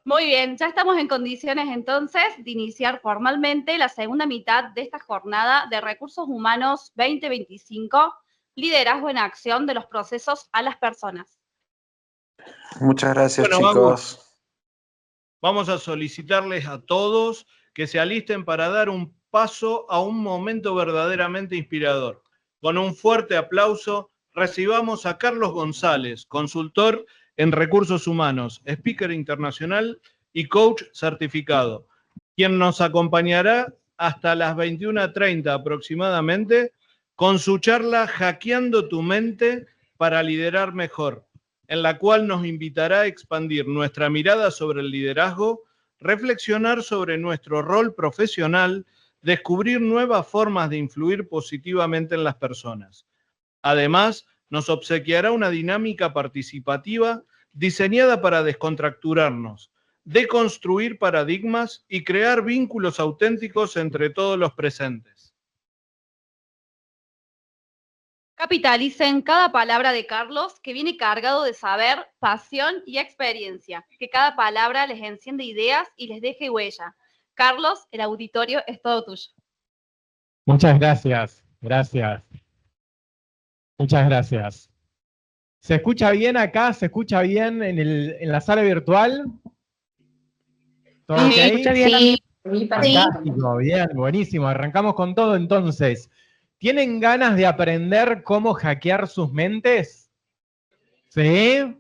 Muy bien, ya estamos en condiciones entonces de iniciar formalmente la segunda mitad de esta jornada de Recursos Humanos 2025, Liderazgo en Acción de los Procesos a las Personas. Muchas gracias, Bueno, chicos. vamos a solicitarles a todos que se alisten para dar un paso a un momento verdaderamente inspirador. Con un fuerte aplauso, recibamos a Carlos González, consultor en recursos humanos, speaker internacional y coach certificado, quien nos acompañará hasta las 21:30 aproximadamente con su charla Hackeando tu mente para liderar mejor, en la cual nos invitará a expandir nuestra mirada sobre el liderazgo, reflexionar sobre nuestro rol profesional, descubrir nuevas formas de influir positivamente en las personas. Además, nos obsequiará una dinámica participativa diseñada para descontracturarnos, deconstruir paradigmas y crear vínculos auténticos entre todos los presentes. Capitalicen cada palabra de Carlos, que viene cargado de saber, pasión y experiencia. Que cada palabra les enciende ideas y les deje huella. Carlos, el auditorio es todo tuyo. Muchas gracias, gracias. Muchas gracias. ¿Se escucha bien acá? ¿Se escucha bien en la sala virtual? ¿Todo ok? ¿Se escucha bien? Sí. Fantástico, bien, buenísimo. Arrancamos con todo entonces. ¿Tienen ganas de aprender cómo hackear sus mentes? ¿Sí?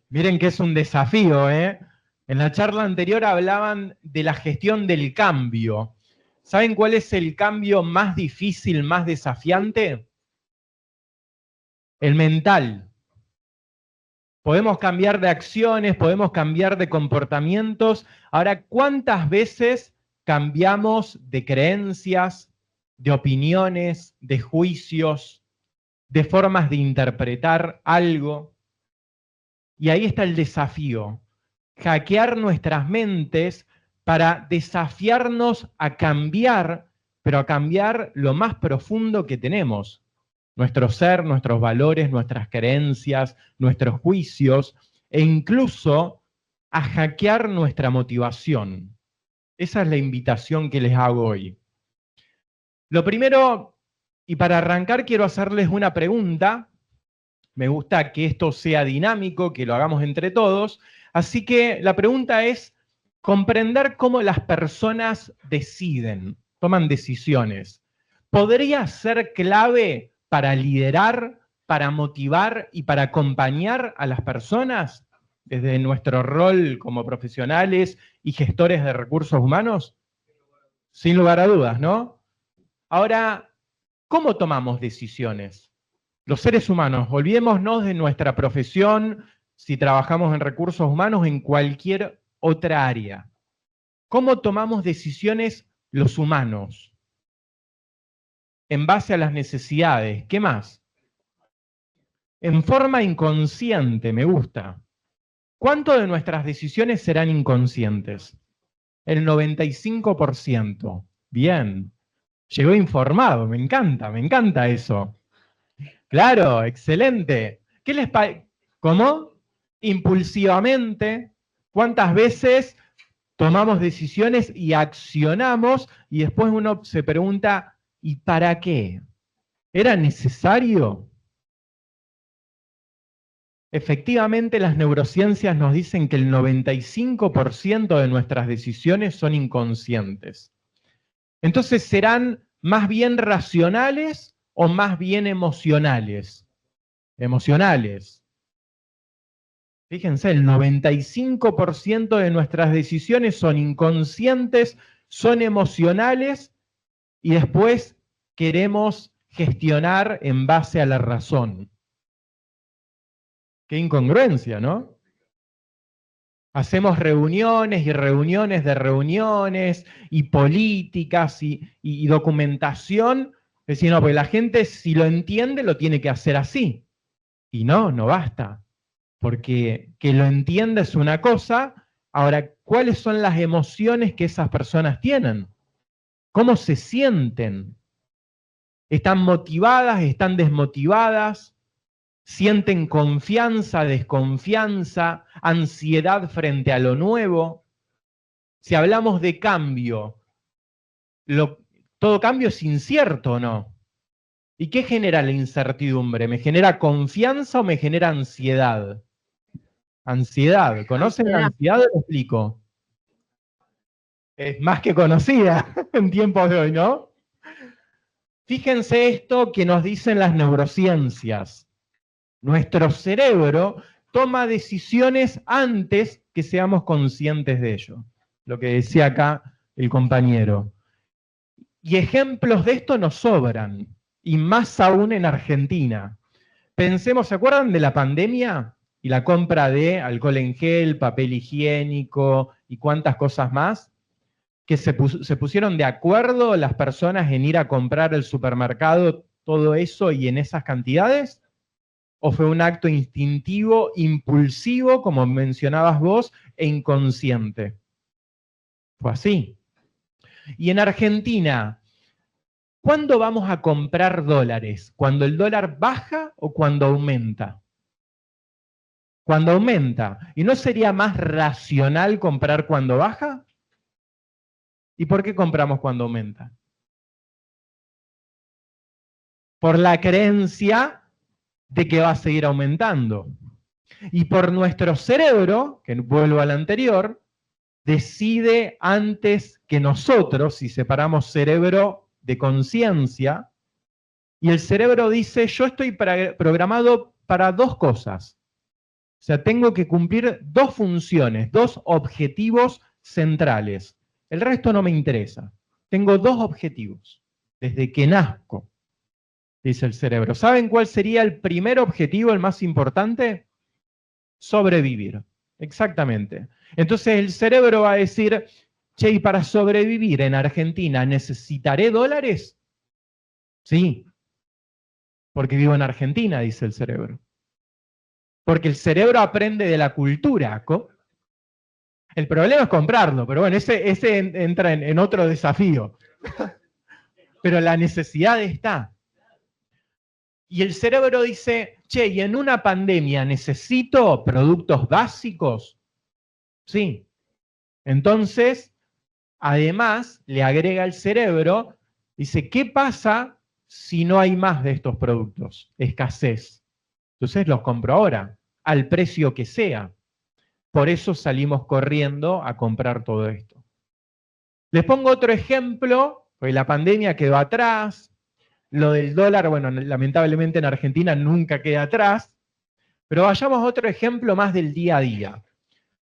Miren que es un desafío, ¿eh? En la charla anterior hablaban de la gestión del cambio. ¿Saben cuál es el cambio más difícil, más desafiante? El mental. Podemos cambiar de acciones, podemos cambiar de comportamientos. Ahora, ¿cuántas veces cambiamos de creencias, de opiniones, de juicios, de formas de interpretar algo? Y ahí está el desafío. Hackear nuestras mentes para desafiarnos a cambiar, pero a cambiar lo más profundo que tenemos. Nuestro ser, nuestros valores, nuestras creencias, nuestros juicios, e incluso a hackear nuestra motivación. Esa es la invitación que les hago hoy. Lo primero, y para arrancar quiero hacerles una pregunta. Me gusta que esto sea dinámico, que lo hagamos entre todos. Así que la pregunta es comprender cómo las personas deciden, toman decisiones. ¿Podría ser clave para liderar, para motivar y para acompañar a las personas desde nuestro rol como profesionales y gestores de recursos humanos? Sin lugar a dudas, ¿no? Ahora, ¿cómo tomamos decisiones? Los seres humanos, olvidémonos de nuestra profesión, si trabajamos en recursos humanos, en cualquier otra área. ¿Cómo tomamos decisiones los humanos? En base a las necesidades. ¿Qué más? En forma inconsciente, me gusta. ¿Cuánto de nuestras decisiones serán inconscientes? El 95%. Bien. Llegó informado, me encanta eso. Claro, excelente. ¿Qué les parece? ¿Cómo? Impulsivamente. ¿Cuántas veces tomamos decisiones y accionamos y después uno se pregunta, ¿y para qué? ¿Era necesario? Efectivamente, las neurociencias nos dicen que el 95% de nuestras decisiones son inconscientes. Entonces, ¿serán más bien racionales o más bien emocionales? Emocionales. Fíjense, el 95% de nuestras decisiones son inconscientes, son emocionales y después queremos gestionar en base a la razón. Qué incongruencia, ¿no? Hacemos reuniones y reuniones de reuniones y políticas y documentación. Es decir, no, porque la gente si lo entiende lo tiene que hacer así. Y no basta. Porque que lo entienda es una cosa. Ahora, ¿cuáles son las emociones que esas personas tienen? ¿Cómo se sienten? ¿Están motivadas? ¿Están desmotivadas? sienten confianza, desconfianza, ansiedad frente a lo nuevo. Si hablamos de cambio, todo cambio es incierto, ¿o no? ¿Y qué genera la incertidumbre? ¿Me genera confianza o me genera ansiedad? Ansiedad. ¿Conocen la ansiedad? Lo explico. Es más que conocida en tiempos de hoy, ¿no? Fíjense esto que nos dicen las neurociencias. Nuestro cerebro toma decisiones antes que seamos conscientes de ello. Lo que decía acá el compañero. Y ejemplos de esto nos sobran, y más aún en Argentina. Pensemos, ¿se acuerdan de la pandemia? Y la compra de alcohol en gel, papel higiénico y cuántas cosas más, que se pusieron de acuerdo las personas en ir a comprar al supermercado todo eso y en esas cantidades, ¿o fue un acto instintivo, impulsivo, como mencionabas vos, e inconsciente? Fue así. Y en Argentina, ¿cuándo vamos a comprar dólares? ¿Cuando el dólar baja o cuando aumenta? Cuando aumenta. ¿Y no sería más racional comprar cuando baja? ¿Y por qué compramos cuando aumenta? Por la creencia de que va a seguir aumentando. Y por nuestro cerebro, que vuelvo al anterior, decide antes que nosotros, si separamos cerebro de conciencia, y el cerebro dice, yo estoy programado para dos cosas. O sea, tengo que cumplir dos funciones, dos objetivos centrales. El resto no me interesa. Tengo dos objetivos, desde que nazco, dice el cerebro. ¿Saben cuál sería el primer objetivo, el más importante? Sobrevivir. Exactamente. Entonces el cerebro va a decir, che, ¿y para sobrevivir en Argentina necesitaré dólares? Sí, porque vivo en Argentina, dice el cerebro. Porque el cerebro aprende de la cultura. El problema es comprarlo, pero bueno, ese entra en otro desafío. Pero la necesidad está. Y el cerebro dice, che, ¿y en una pandemia necesito productos básicos? Sí. Entonces, además, le agrega al cerebro, dice, ¿qué pasa si no hay más de estos productos? Escasez. Entonces los compro ahora, al precio que sea. Por eso salimos corriendo a comprar todo esto. Les pongo otro ejemplo, porque la pandemia quedó atrás, lo del dólar, bueno, lamentablemente en Argentina nunca queda atrás, pero vayamos a otro ejemplo más del día a día.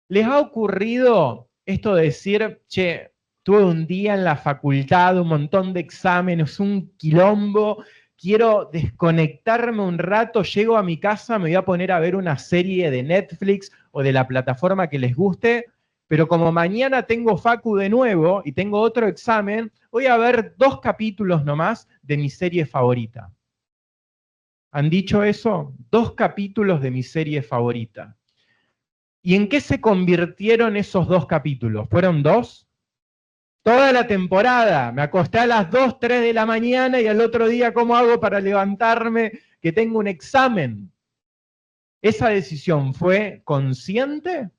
¿Les ha ocurrido esto de decir, che, tuve un día en la facultad, un montón de exámenes, un quilombo, quiero desconectarme un rato, llego a mi casa, me voy a poner a ver una serie de Netflix o de la plataforma que les guste, pero como mañana tengo facu de nuevo y tengo otro examen, voy a ver 2 capítulos nomás de mi serie favorita? ¿Han dicho eso? 2 capítulos de mi serie favorita. ¿Y en qué se convirtieron esos 2 capítulos? ¿Fueron 2? Toda la temporada, me acosté a las 2, 3 de la mañana y al otro día, ¿cómo hago para levantarme que tengo un examen? ¿Esa decisión fue consciente?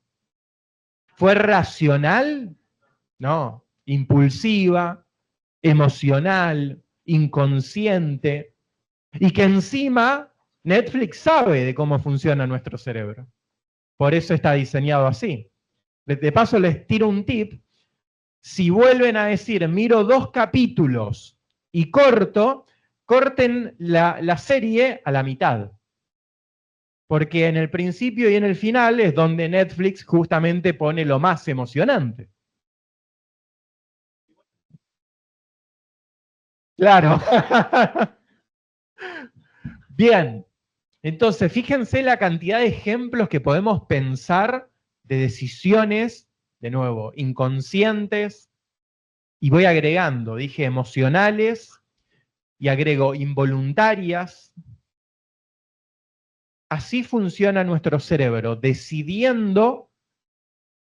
¿Fue racional? No, impulsiva, emocional, inconsciente, y que encima Netflix sabe de cómo funciona nuestro cerebro. Por eso está diseñado así. De paso les tiro un tip. Si vuelven a decir, miro 2 capítulos y corten la serie a la mitad. Porque en el principio y en el final es donde Netflix justamente pone lo más emocionante. Claro. Bien. Entonces, fíjense la cantidad de ejemplos que podemos pensar de decisiones, de nuevo, inconscientes, y voy agregando, dije emocionales, y agrego involuntarias. Así funciona nuestro cerebro, decidiendo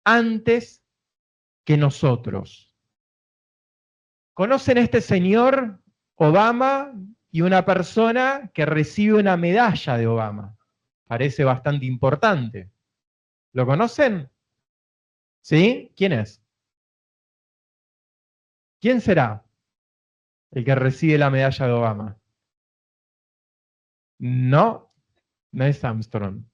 antes que nosotros. ¿Conocen a este señor, Obama, y una persona que recibe una medalla de Obama? parece bastante importante. ¿Lo conocen? ¿Sí? ¿Quién es? ¿Quién será el que recibe la medalla de Obama? No, no es Armstrong.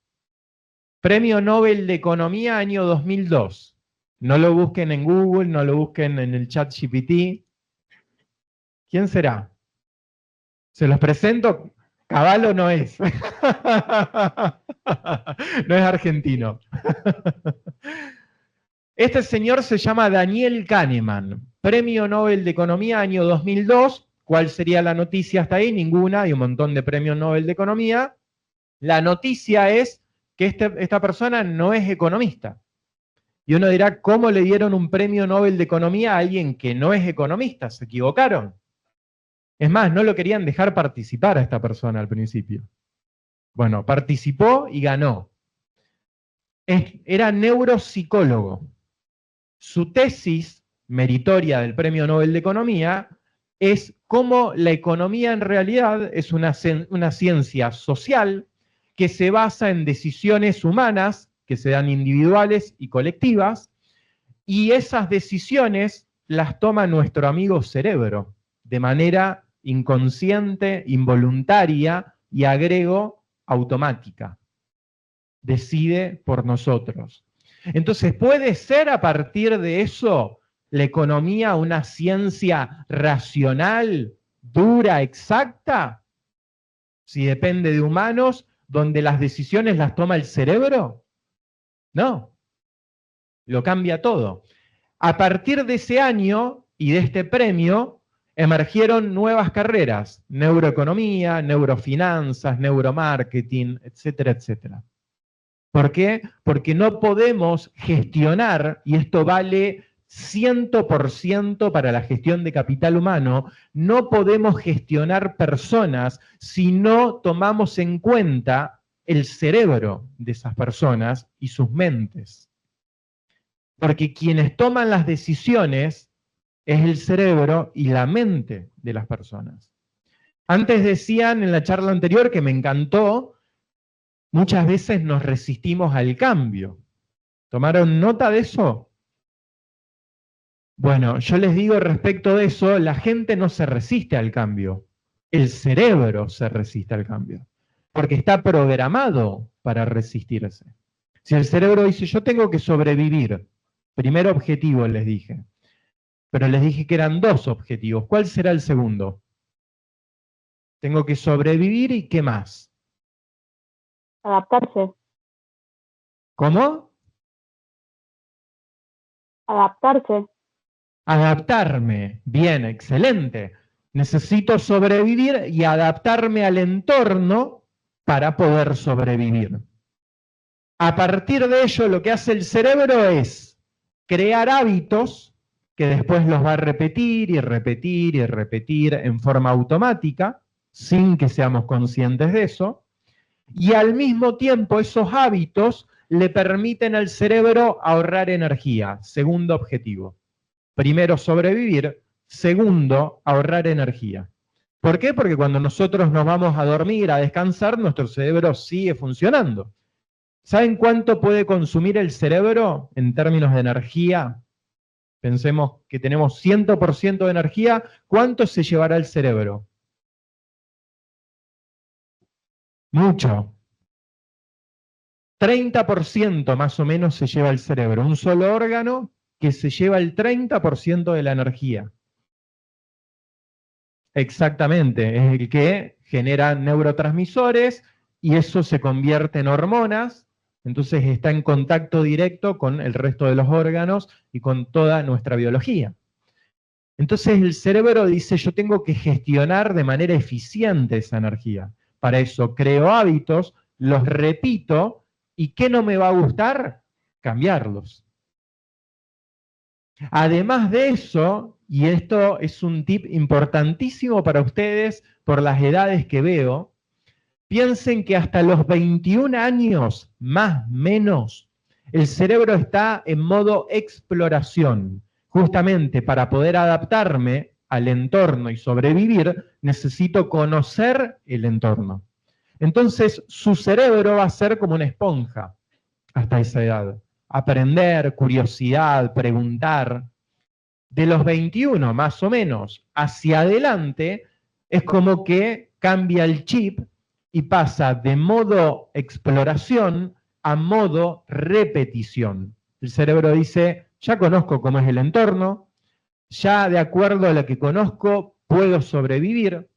Premio Nobel de Economía año 2002. No lo busquen en Google, no lo busquen en el chat GPT. ¿Quién será? Se los presento. Cavallo no es. No es argentino. Este señor se llama Daniel Kahneman. Premio Nobel de Economía año 2002. ¿Cuál sería la noticia hasta ahí? Ninguna, hay un montón de premios Nobel de Economía. La noticia es que esta persona no es economista. Y uno dirá, ¿cómo le dieron un premio Nobel de Economía a alguien que no es economista? ¿Se equivocaron? Es más, no lo querían dejar participar a esta persona al principio. Bueno, participó y ganó. Era neuropsicólogo. Su tesis meritoria del premio Nobel de Economía es cómo la economía en realidad es una ciencia social que se basa en decisiones humanas, que se dan individuales y colectivas, y esas decisiones las toma nuestro amigo cerebro, de manera inconsciente, involuntaria y agrego automática. Decide por nosotros. Entonces, ¿puede ser a partir de eso la economía una ciencia racional, dura, exacta? Si depende de humanos, donde las decisiones las toma el cerebro. No. Lo cambia todo. A partir de ese año y de este premio, emergieron nuevas carreras, neuroeconomía, neurofinanzas, neuromarketing, etcétera, etcétera. ¿Por qué? Porque no podemos gestionar, y esto vale 100% para la gestión de capital humano, no podemos gestionar personas si no tomamos en cuenta el cerebro de esas personas y sus mentes. Porque quienes toman las decisiones es el cerebro y la mente de las personas. Antes decían en la charla anterior, que me encantó, muchas veces nos resistimos al cambio. ¿Tomaron nota de eso? Bueno, yo les digo respecto de eso, la gente no se resiste al cambio. El cerebro se resiste al cambio. Porque está programado para resistirse. Si el cerebro dice, yo tengo que sobrevivir, primer objetivo les dije. Pero les dije que eran dos objetivos. ¿Cuál será el segundo? Tengo que sobrevivir y ¿qué más? Adaptarse. ¿Cómo? Adaptarse. Adaptarme. Bien, excelente. Necesito sobrevivir y adaptarme al entorno para poder sobrevivir. A partir de ello, lo que hace el cerebro es crear hábitos que después los va a repetir y repetir y repetir en forma automática, sin que seamos conscientes de eso, y al mismo tiempo esos hábitos le permiten al cerebro ahorrar energía. Segundo objetivo. Primero, sobrevivir. Segundo, ahorrar energía. ¿Por qué? Porque cuando nosotros nos vamos a dormir, a descansar, nuestro cerebro sigue funcionando. ¿Saben cuánto puede consumir el cerebro en términos de energía? Pensemos que tenemos 100% de energía. ¿Cuánto se llevará el cerebro? Mucho. 30% más o menos se lleva el cerebro. Un solo órgano que se lleva el 30% de la energía. Exactamente, es el que genera neurotransmisores y eso se convierte en hormonas, entonces está en contacto directo con el resto de los órganos y con toda nuestra biología. Entonces el cerebro dice, yo tengo que gestionar de manera eficiente esa energía. Para eso creo hábitos, los repito, ¿y qué no me va a gustar? Cambiarlos. Además de eso, y esto es un tip importantísimo para ustedes por las edades que veo, piensen que hasta los 21 años, más o menos, el cerebro está en modo exploración. Justamente para poder adaptarme al entorno y sobrevivir, necesito conocer el entorno. Entonces su cerebro va a ser como una esponja hasta esa edad. Aprender, curiosidad, preguntar. De los 21 más o menos hacia adelante es como que cambia el chip y pasa de modo exploración a modo repetición. El cerebro dice, ya conozco cómo es el entorno, ya de acuerdo a lo que conozco puedo sobrevivir,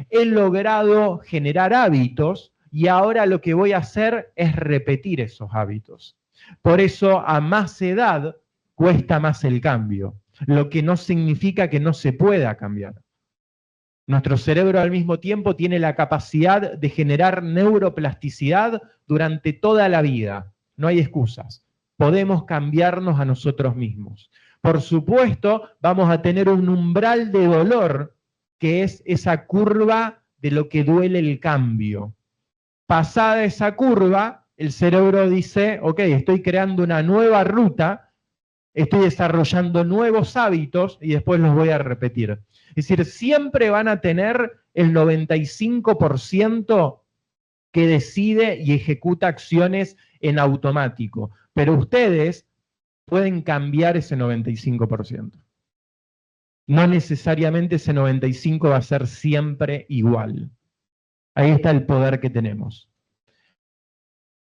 he logrado generar hábitos y ahora lo que voy a hacer es repetir esos hábitos. Por eso a más edad cuesta más el cambio, lo que no significa que no se pueda cambiar. Nuestro cerebro al mismo tiempo tiene la capacidad de generar neuroplasticidad durante toda la vida. No hay excusas. Podemos cambiarnos a nosotros mismos. Por supuesto, vamos a tener un umbral de dolor, que es esa curva de lo que duele el cambio. Pasada esa curva, el cerebro dice, ok, estoy creando una nueva ruta, estoy desarrollando nuevos hábitos y después los voy a repetir. Es decir, siempre van a tener el 95% que decide y ejecuta acciones en automático, pero ustedes pueden cambiar ese 95%. No necesariamente ese 95% va a ser siempre igual. Ahí está el poder que tenemos.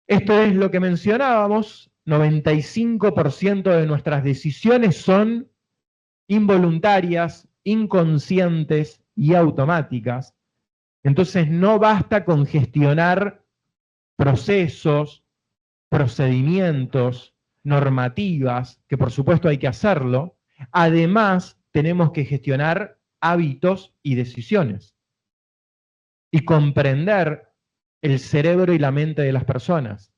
Esto es lo que mencionábamos, 95% de nuestras decisiones son involuntarias, inconscientes y automáticas. Entonces no basta con gestionar procesos, procedimientos, normativas, que por supuesto hay que hacerlo. Además, tenemos que gestionar hábitos y decisiones. Y comprender el cerebro y la mente de las personas.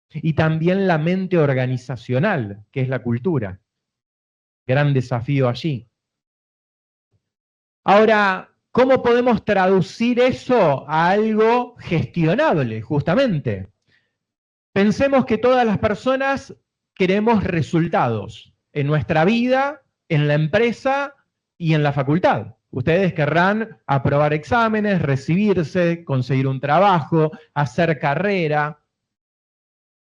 Y también la mente organizacional, que es la cultura. Gran desafío allí. Ahora, ¿cómo podemos traducir eso a algo gestionable, justamente? Pensemos que todas las personas queremos resultados en nuestra vida, en la empresa y en la facultad. Ustedes querrán aprobar exámenes, recibirse, conseguir un trabajo, hacer carrera,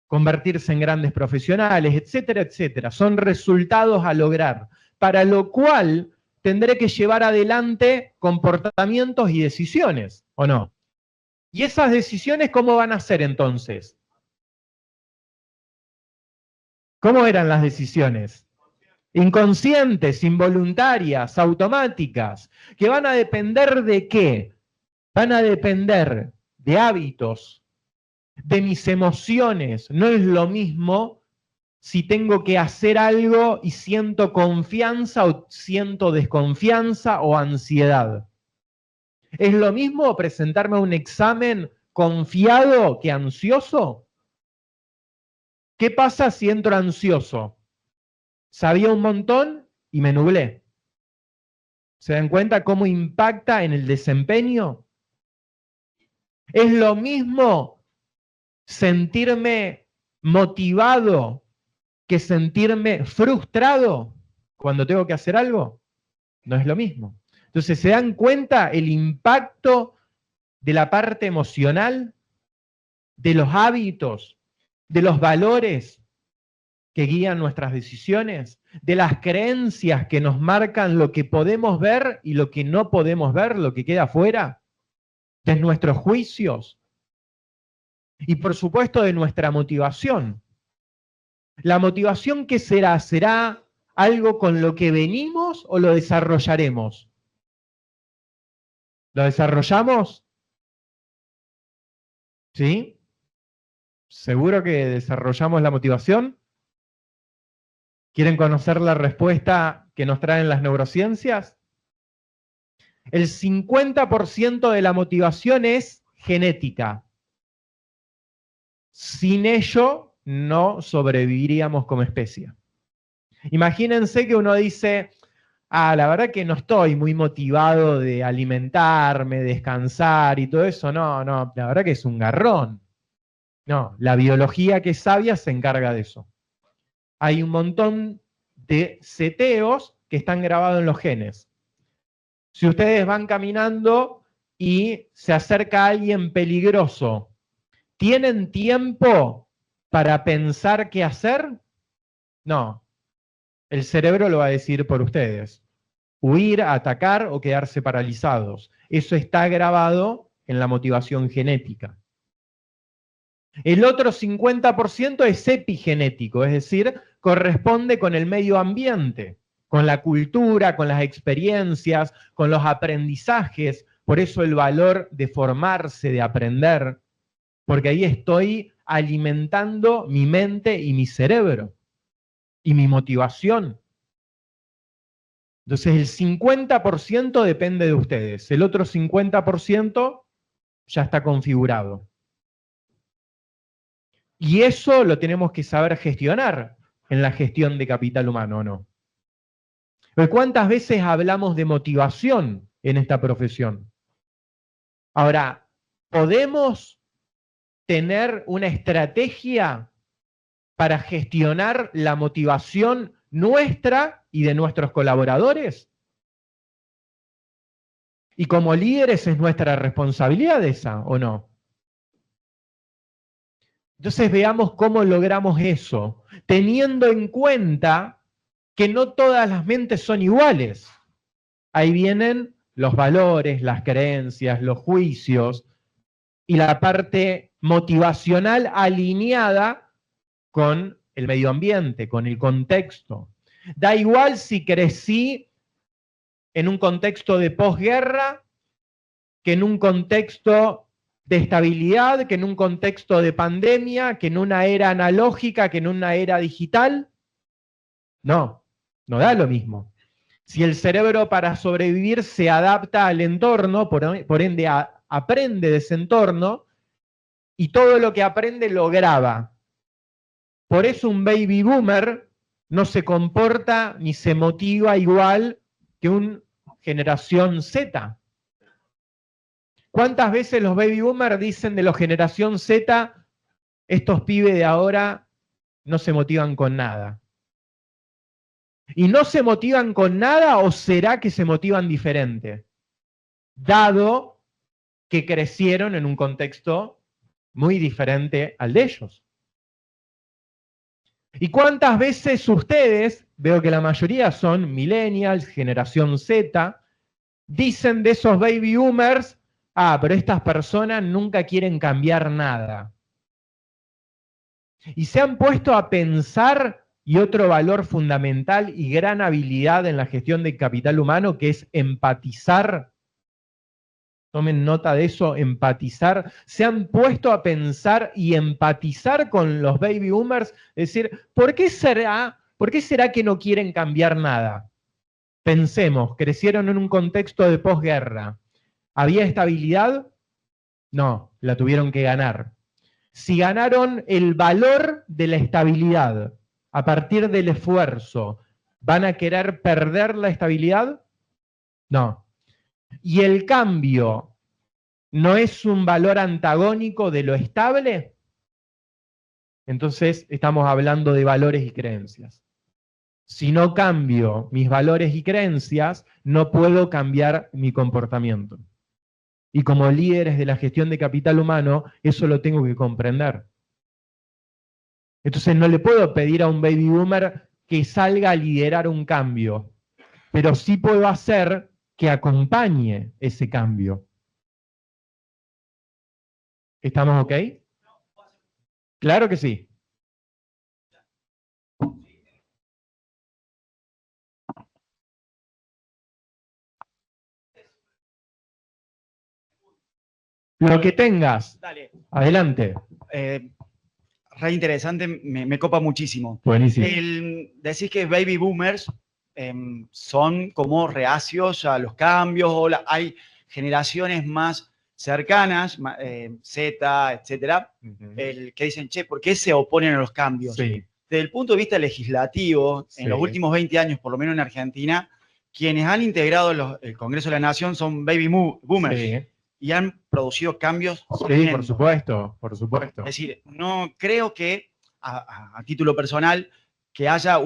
convertirse en grandes profesionales, etcétera, etcétera. Son resultados a lograr, para lo cual tendré que llevar adelante comportamientos y decisiones, ¿o no? ¿Y esas decisiones cómo van a ser entonces? ¿Cómo eran las decisiones? Inconscientes, involuntarias, automáticas, que van a depender ¿de qué? Van a depender de hábitos, de mis emociones. No es lo mismo si tengo que hacer algo y siento confianza o siento desconfianza o ansiedad. ¿Es lo mismo presentarme a un examen confiado que ansioso? ¿Qué pasa si entro ansioso? Sabía un montón y me nublé. ¿Se dan cuenta cómo impacta en el desempeño? ¿Es lo mismo sentirme motivado que sentirme frustrado cuando tengo que hacer algo? No es lo mismo. Entonces, ¿se dan cuenta el impacto de la parte emocional, de los hábitos, de los valores que guían nuestras decisiones, de las creencias que nos marcan lo que podemos ver y lo que no podemos ver, lo que queda afuera, de nuestros juicios y por supuesto de nuestra motivación? ¿La motivación qué será? ¿Será algo con lo que venimos o lo desarrollaremos? ¿Lo desarrollamos? ¿Sí? ¿Seguro que desarrollamos la motivación? ¿Quieren conocer la respuesta que nos traen las neurociencias? El 50% de la motivación es genética. Sin ello, no sobreviviríamos como especie. Imagínense que uno dice, la verdad que no estoy muy motivado de alimentarme, descansar y todo eso. No, la verdad que es un garrón. No, la biología que es sabia se encarga de eso. Hay un montón de seteos que están grabados en los genes. Si ustedes van caminando y se acerca alguien peligroso, ¿tienen tiempo para pensar qué hacer? No. El cerebro lo va a decir por ustedes. Huir, atacar o quedarse paralizados. Eso está grabado en la motivación genética. El otro 50% es epigenético, es decir, corresponde con el medio ambiente, con la cultura, con las experiencias, con los aprendizajes. Por eso el valor de formarse, de aprender, porque ahí estoy alimentando mi mente y mi cerebro y mi motivación. Entonces el 50% depende de ustedes, el otro 50% ya está configurado. Y eso lo tenemos que saber gestionar en la gestión de capital humano, ¿o no? Pero ¿cuántas veces hablamos de motivación en esta profesión? Ahora, ¿podemos tener una estrategia para gestionar la motivación nuestra y de nuestros colaboradores? Y como líderes es nuestra responsabilidad esa, ¿o no? Entonces veamos cómo logramos eso, teniendo en cuenta que no todas las mentes son iguales. Ahí vienen los valores, las creencias, los juicios y la parte motivacional alineada con el medio ambiente, con el contexto. Da igual si crecí en un contexto de posguerra, que en un contexto de estabilidad, que en un contexto de pandemia, que en una era analógica, que en una era digital. No, no da lo mismo. Si el cerebro para sobrevivir se adapta al entorno, por ende aprende de ese entorno, y todo lo que aprende lo graba. Por eso un baby boomer no se comporta ni se motiva igual que una generación Z. ¿Cuántas veces los baby boomers dicen de la generación Z, estos pibes de ahora no se motivan con nada? ¿Y no se motivan con nada o será que se motivan diferente? Dado que crecieron en un contexto muy diferente al de ellos. ¿Y cuántas veces ustedes, veo que la mayoría son millennials, generación Z, dicen de esos baby boomers, pero estas personas nunca quieren cambiar nada? Y se han puesto a pensar, y otro valor fundamental y gran habilidad en la gestión del capital humano, que es empatizar. Tomen nota de eso, empatizar. Se han puesto a pensar y empatizar con los baby boomers, es decir, ¿por qué será que no quieren cambiar nada? Pensemos, crecieron en un contexto de posguerra. ¿Había estabilidad? No, la tuvieron que ganar. Si ganaron el valor de la estabilidad a partir del esfuerzo, ¿van a querer perder la estabilidad? No. ¿Y el cambio no es un valor antagónico de lo estable? Entonces estamos hablando de valores y creencias. Si no cambio mis valores y creencias, no puedo cambiar mi comportamiento. Y como líderes de la gestión de capital humano, eso lo tengo que comprender. Entonces no le puedo pedir a un baby boomer que salga a liderar un cambio, pero sí puedo hacer que acompañe ese cambio. ¿Estamos ok? Claro que sí. Lo que tengas. Dale. Adelante. Re interesante, me copa muchísimo. Buenísimo. Decís que baby boomers son como reacios a los cambios, o hay generaciones más cercanas, Z, etcétera, que dicen, che, ¿por qué se oponen a los cambios? Sí. Desde el punto de vista legislativo, en los últimos 20 años, por lo menos en Argentina, quienes han integrado el Congreso de la Nación son baby boomers. Sí. Y han producido cambios. Sí, por supuesto, por supuesto. Es decir, no creo que, a título personal, que haya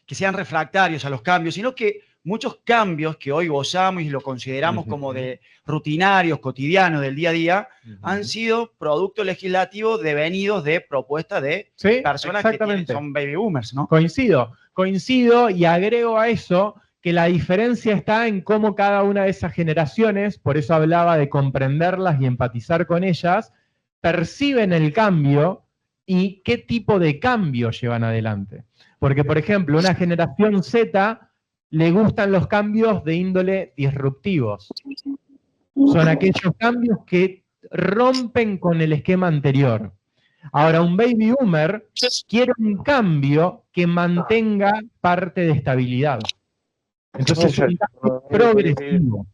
que sean refractarios a los cambios, sino que muchos cambios que hoy gozamos y lo consideramos como de rutinarios, cotidianos del día a día, han sido productos legislativos devenidos de propuestas de personas que son baby boomers, ¿no? Coincido y agrego a eso que la diferencia está en cómo cada una de esas generaciones, por eso hablaba de comprenderlas y empatizar con ellas, perciben el cambio y qué tipo de cambio llevan adelante. Porque, por ejemplo, una generación Z le gustan los cambios de índole disruptivos. Son aquellos cambios que rompen con el esquema anterior. Ahora, un baby boomer quiere un cambio que mantenga parte de estabilidad. Entonces, es un cambio progresivo.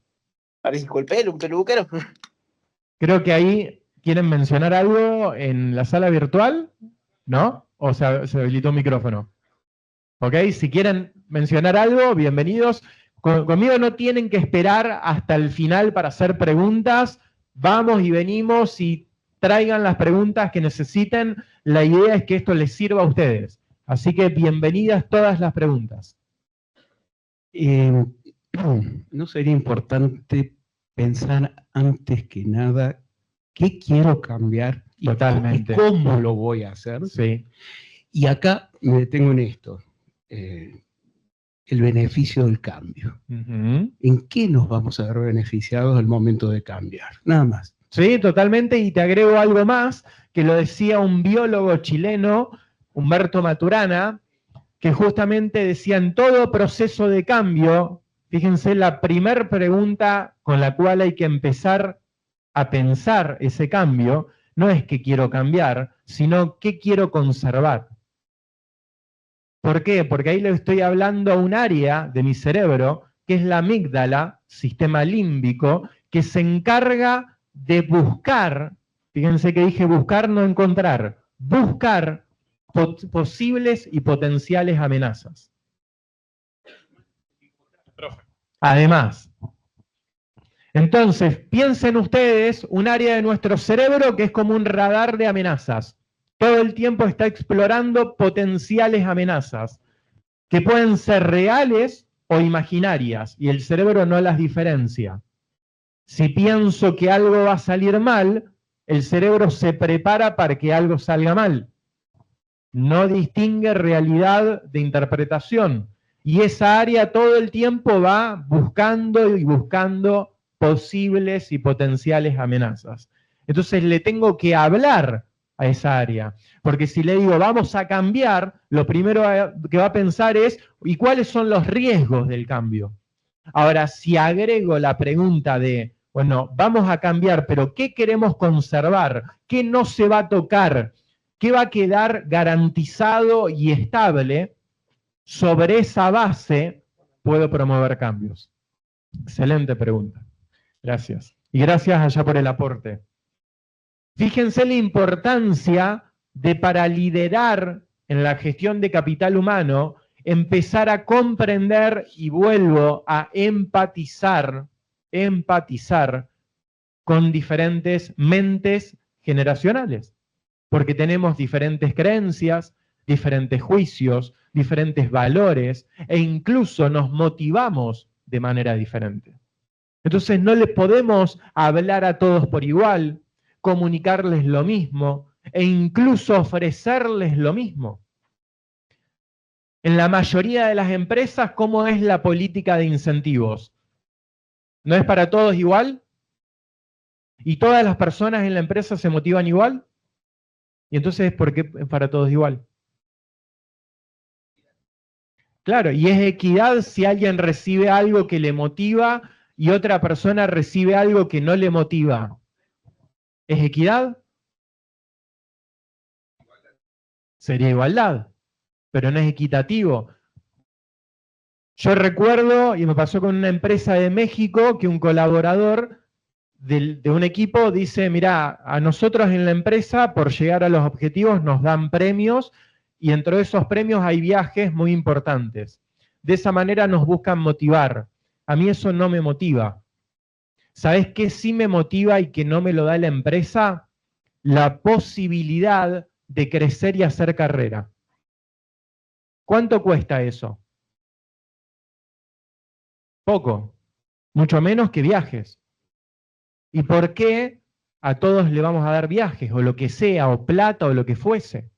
Un peluquero. Creo que ahí quieren mencionar algo en la sala virtual, ¿no? ¿O se habilitó un micrófono? ¿Ok? Si quieren mencionar algo, bienvenidos. Conmigo no tienen que esperar hasta el final para hacer preguntas. Vamos y venimos y traigan las preguntas que necesiten. La idea es que esto les sirva a ustedes. Así que bienvenidas todas las preguntas. ¿No sería importante pensar antes que nada qué quiero cambiar y Totalmente. cómo lo voy a hacer? Sí. Y acá me detengo en esto. El beneficio del cambio. ¿En qué nos vamos a ver beneficiados al momento de cambiar? Nada más. Sí, totalmente, y te agrego algo más, que lo decía un biólogo chileno, Humberto Maturana, que justamente decía, en todo proceso de cambio, fíjense, la primer pregunta con la cual hay que empezar a pensar ese cambio, no es qué quiero cambiar, sino qué quiero conservar. ¿Por qué? Porque ahí le estoy hablando a un área de mi cerebro, que es la amígdala, sistema límbico, que se encarga de buscar, fíjense que dije buscar, no encontrar, buscar posibles y potenciales amenazas. Además, entonces, piensen ustedes un área de nuestro cerebro que es como un radar de amenazas. Todo el tiempo está explorando potenciales amenazas, que pueden ser reales o imaginarias, y el cerebro no las diferencia. Si pienso que algo va a salir mal, el cerebro se prepara para que algo salga mal. No distingue realidad de interpretación. Y esa área todo el tiempo va buscando y buscando posibles y potenciales amenazas. Entonces le tengo que hablar a esa área. Porque si le digo, vamos a cambiar, lo primero que va a pensar es, ¿y cuáles son los riesgos del cambio? Ahora, si agrego la pregunta de, bueno, vamos a cambiar, pero ¿qué queremos conservar? ¿Qué no se va a tocar? ¿Qué va a quedar garantizado y estable? Sobre esa base puedo promover cambios. Excelente pregunta. Gracias. Y gracias allá por el aporte. Fíjense la importancia de, para liderar en la gestión de capital humano, empezar a comprender, y vuelvo a empatizar con diferentes mentes generacionales. Porque tenemos diferentes creencias, diferentes juicios, diferentes valores, e incluso nos motivamos de manera diferente. Entonces no le podemos hablar a todos por igual, comunicarles lo mismo, e incluso ofrecerles lo mismo. En la mayoría de las empresas, ¿cómo es la política de incentivos? ¿No es para todos igual? ¿Y todas las personas en la empresa se motivan igual? ¿Y entonces por qué es para todos igual? Claro, y es equidad si alguien recibe algo que le motiva y otra persona recibe algo que no le motiva. ¿Es equidad? Sería igualdad, pero no es equitativo. Yo recuerdo, y me pasó con una empresa de México, que un colaborador de un equipo dice, mirá, a nosotros en la empresa, por llegar a los objetivos, nos dan premios, y dentro de esos premios hay viajes muy importantes. De esa manera nos buscan motivar. A mí eso no me motiva. ¿Sabés qué sí me motiva y que no me lo da la empresa? La posibilidad de crecer y hacer carrera. ¿Cuánto cuesta eso? Poco. Mucho menos que viajes. ¿Y por qué a todos le vamos a dar viajes, o lo que sea, o plata, o lo que fuese?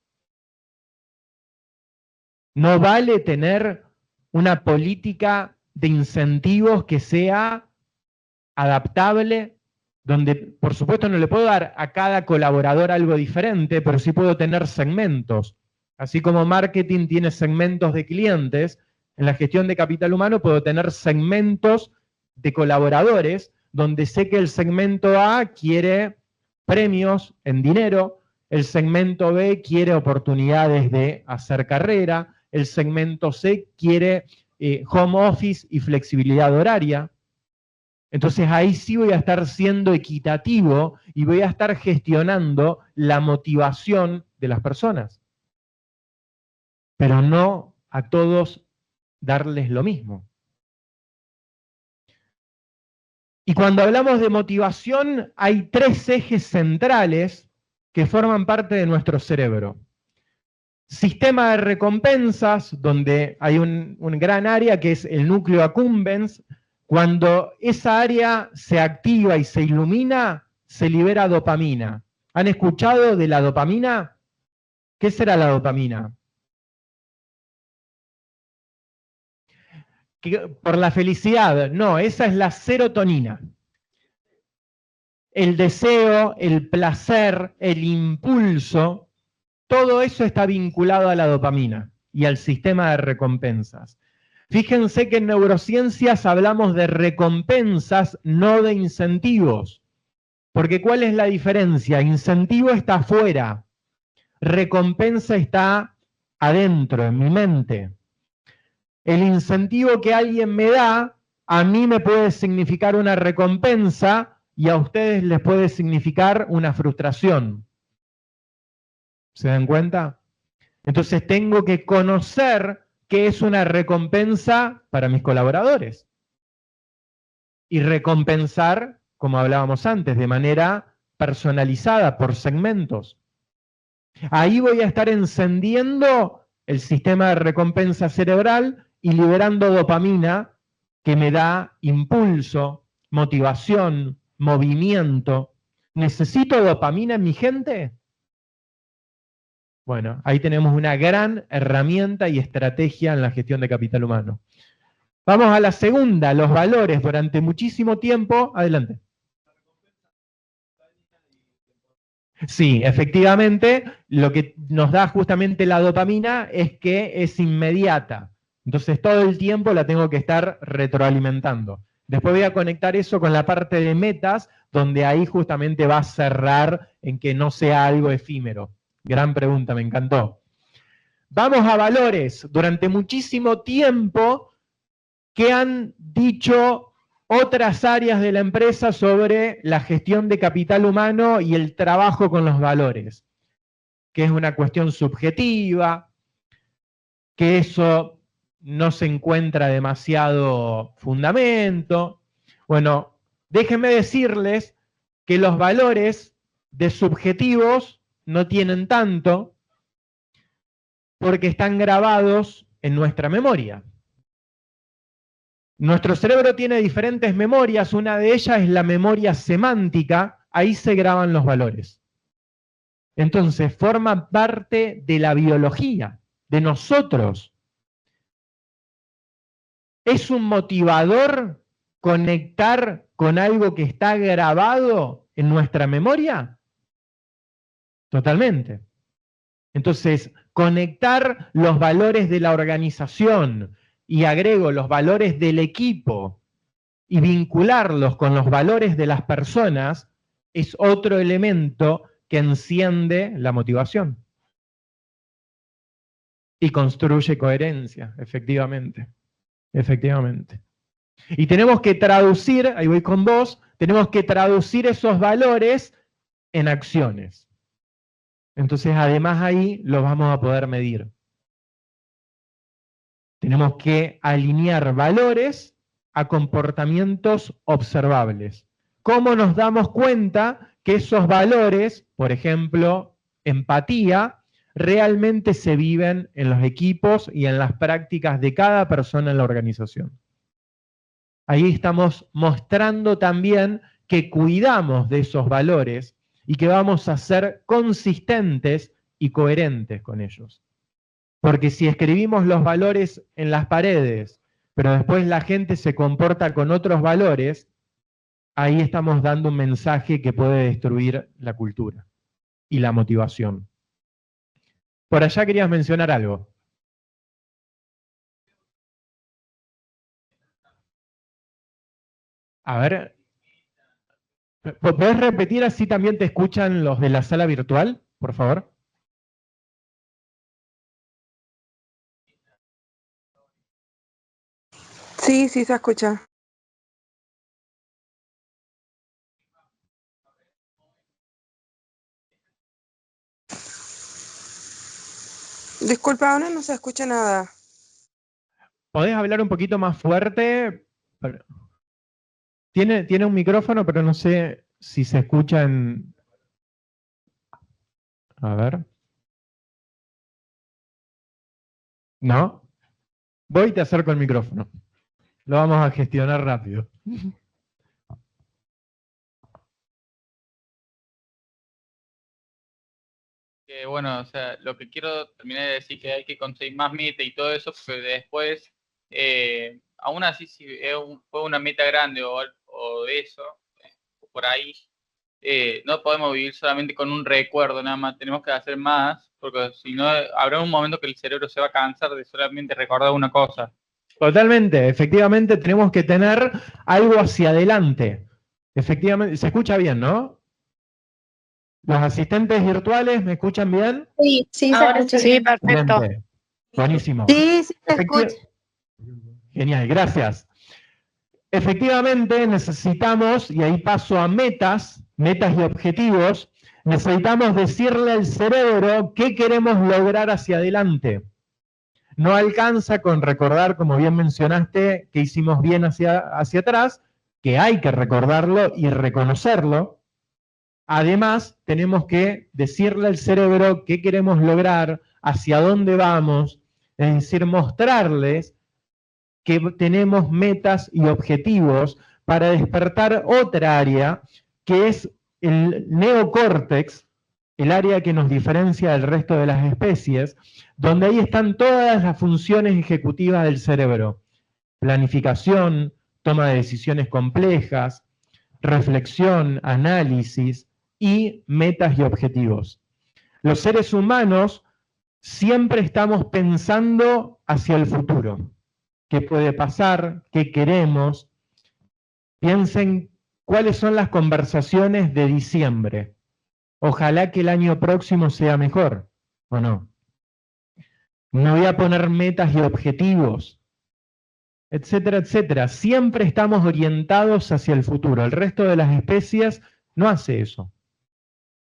No vale tener una política de incentivos que sea adaptable, donde por supuesto no le puedo dar a cada colaborador algo diferente, pero sí puedo tener segmentos. Así como marketing tiene segmentos de clientes, en la gestión de capital humano puedo tener segmentos de colaboradores, donde sé que el segmento A quiere premios en dinero, el segmento B quiere oportunidades de hacer carrera, el segmento C quiere home office y flexibilidad horaria. Entonces ahí sí voy a estar siendo equitativo y voy a estar gestionando la motivación de las personas. Pero no a todos darles lo mismo. Y cuando hablamos de motivación, hay 3 ejes centrales que forman parte de nuestro cerebro. Sistema de recompensas, donde hay un gran área que es el núcleo accumbens. Cuando esa área se activa y se ilumina, se libera dopamina. ¿Han escuchado de la dopamina? ¿Qué será la dopamina? Por la felicidad. No, esa es la serotonina. El deseo, el placer, el impulso, todo eso está vinculado a la dopamina y al sistema de recompensas. Fíjense que en neurociencias hablamos de recompensas, no de incentivos. Porque ¿cuál es la diferencia? Incentivo está afuera, recompensa está adentro, en mi mente. El incentivo que alguien me da, a mí me puede significar una recompensa y a ustedes les puede significar una frustración. ¿Se dan cuenta? Entonces tengo que conocer qué es una recompensa para mis colaboradores. Y recompensar, como hablábamos antes, de manera personalizada, por segmentos. Ahí voy a estar encendiendo el sistema de recompensa cerebral y liberando dopamina que me da impulso, motivación, movimiento. ¿Necesito dopamina en mi gente? Bueno, ahí tenemos una gran herramienta y estrategia en la gestión de capital humano. Vamos a la segunda, los valores. Durante muchísimo tiempo, adelante. Sí, efectivamente, lo que nos da justamente la dopamina es que es inmediata. Entonces todo el tiempo la tengo que estar retroalimentando. Después voy a conectar eso con la parte de metas, donde ahí justamente va a cerrar en que no sea algo efímero. Gran pregunta, me encantó. Vamos a valores. Durante muchísimo tiempo, ¿qué han dicho otras áreas de la empresa sobre la gestión de capital humano y el trabajo con los valores? Que es una cuestión subjetiva, que eso no se encuentra demasiado fundamento. Bueno, déjenme decirles que los valores de subjetivos no tienen tanto porque están grabados en nuestra memoria. Nuestro cerebro tiene diferentes memorias, una de ellas es la memoria semántica, ahí se graban los valores. Entonces, forma parte de la biología, de nosotros. ¿Es un motivador conectar con algo que está grabado en nuestra memoria? Totalmente. Entonces, conectar los valores de la organización y agrego los valores del equipo y vincularlos con los valores de las personas es otro elemento que enciende la motivación. Y construye coherencia, efectivamente. Efectivamente. Y tenemos que traducir, ahí voy con vos, tenemos que traducir esos valores en acciones. Entonces, además ahí los vamos a poder medir. Tenemos que alinear valores a comportamientos observables. ¿Cómo nos damos cuenta que esos valores, por ejemplo, empatía, realmente se viven en los equipos y en las prácticas de cada persona en la organización? ahí estamos mostrando también que cuidamos de esos valores y que vamos a ser consistentes y coherentes con ellos. Porque si escribimos los valores en las paredes, pero después la gente se comporta con otros valores, ahí estamos dando un mensaje que puede destruir la cultura y la motivación. Por allá querías mencionar algo. A ver, ¿podés repetir así también te escuchan los de la sala virtual, por favor? Sí, sí se escucha. Disculpa, ahora no se escucha nada. ¿Podés hablar un poquito más fuerte? Tiene un micrófono, pero no sé si se escucha en... A ver. ¿No? Voy y te acerco el micrófono. Lo vamos a gestionar rápido. Que bueno, o sea, lo que quiero terminar de decir que hay que conseguir más meta y todo eso, porque después, aún así, si fue una meta grande o de eso, por ahí, no podemos vivir solamente con un recuerdo, nada más, tenemos que hacer más, porque si no, habrá un momento que el cerebro se va a cansar de solamente recordar una cosa. Totalmente, efectivamente tenemos que tener algo hacia adelante. Efectivamente, se escucha bien, ¿no? ¿Los asistentes virtuales me escuchan bien? Sí, sí, ahora se escucha. Sí, perfecto. Excelente. Buenísimo. Sí, sí, se escucha. Genial, gracias. Efectivamente necesitamos, y ahí paso a metas y objetivos, necesitamos decirle al cerebro qué queremos lograr hacia adelante. No alcanza con recordar, como bien mencionaste, que hicimos bien hacia atrás, que hay que recordarlo y reconocerlo. Además, tenemos que decirle al cerebro qué queremos lograr, hacia dónde vamos, es decir, mostrarles que tenemos metas y objetivos para despertar otra área, que es el neocórtex, el área que nos diferencia del resto de las especies, donde ahí están todas las funciones ejecutivas del cerebro. Planificación, toma de decisiones complejas, reflexión, análisis y metas y objetivos. Los seres humanos siempre estamos pensando hacia el futuro. ¿Qué puede pasar? ¿Qué queremos? Piensen cuáles son las conversaciones de diciembre. Ojalá que el año próximo sea mejor, ¿o no? Me voy a poner metas y objetivos, etcétera, etcétera. Siempre estamos orientados hacia el futuro. El resto de las especies no hace eso.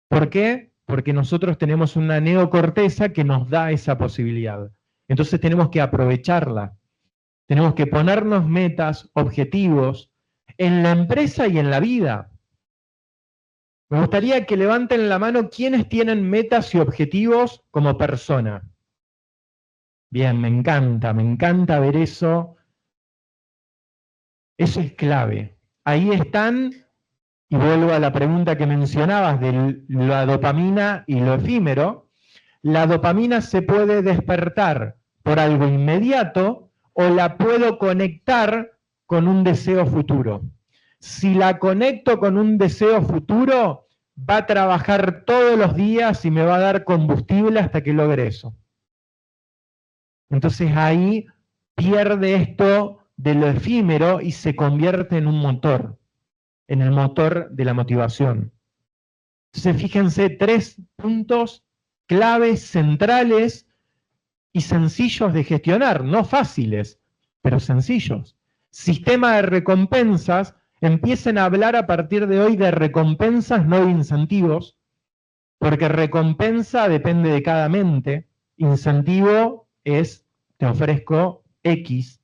¿Por qué? Porque nosotros tenemos una neocorteza que nos da esa posibilidad. Entonces tenemos que aprovecharla. Tenemos que ponernos metas, objetivos, en la empresa y en la vida. Me gustaría que levanten la mano quienes tienen metas y objetivos como persona. Bien, me encanta ver eso. Eso es clave. Ahí están, y vuelvo a la pregunta que mencionabas de la dopamina y lo efímero. La dopamina se puede despertar por algo inmediato o la puedo conectar con un deseo futuro. Si la conecto con un deseo futuro, va a trabajar todos los días y me va a dar combustible hasta que logre eso. Entonces ahí pierde esto de lo efímero y se convierte en un motor, en el motor de la motivación. Entonces fíjense, 3 puntos claves, centrales y sencillos de gestionar, no fáciles, pero sencillos. Sistema de recompensas, empiecen a hablar a partir de hoy de recompensas, no de incentivos, porque recompensa depende de cada mente, incentivo es, te ofrezco X,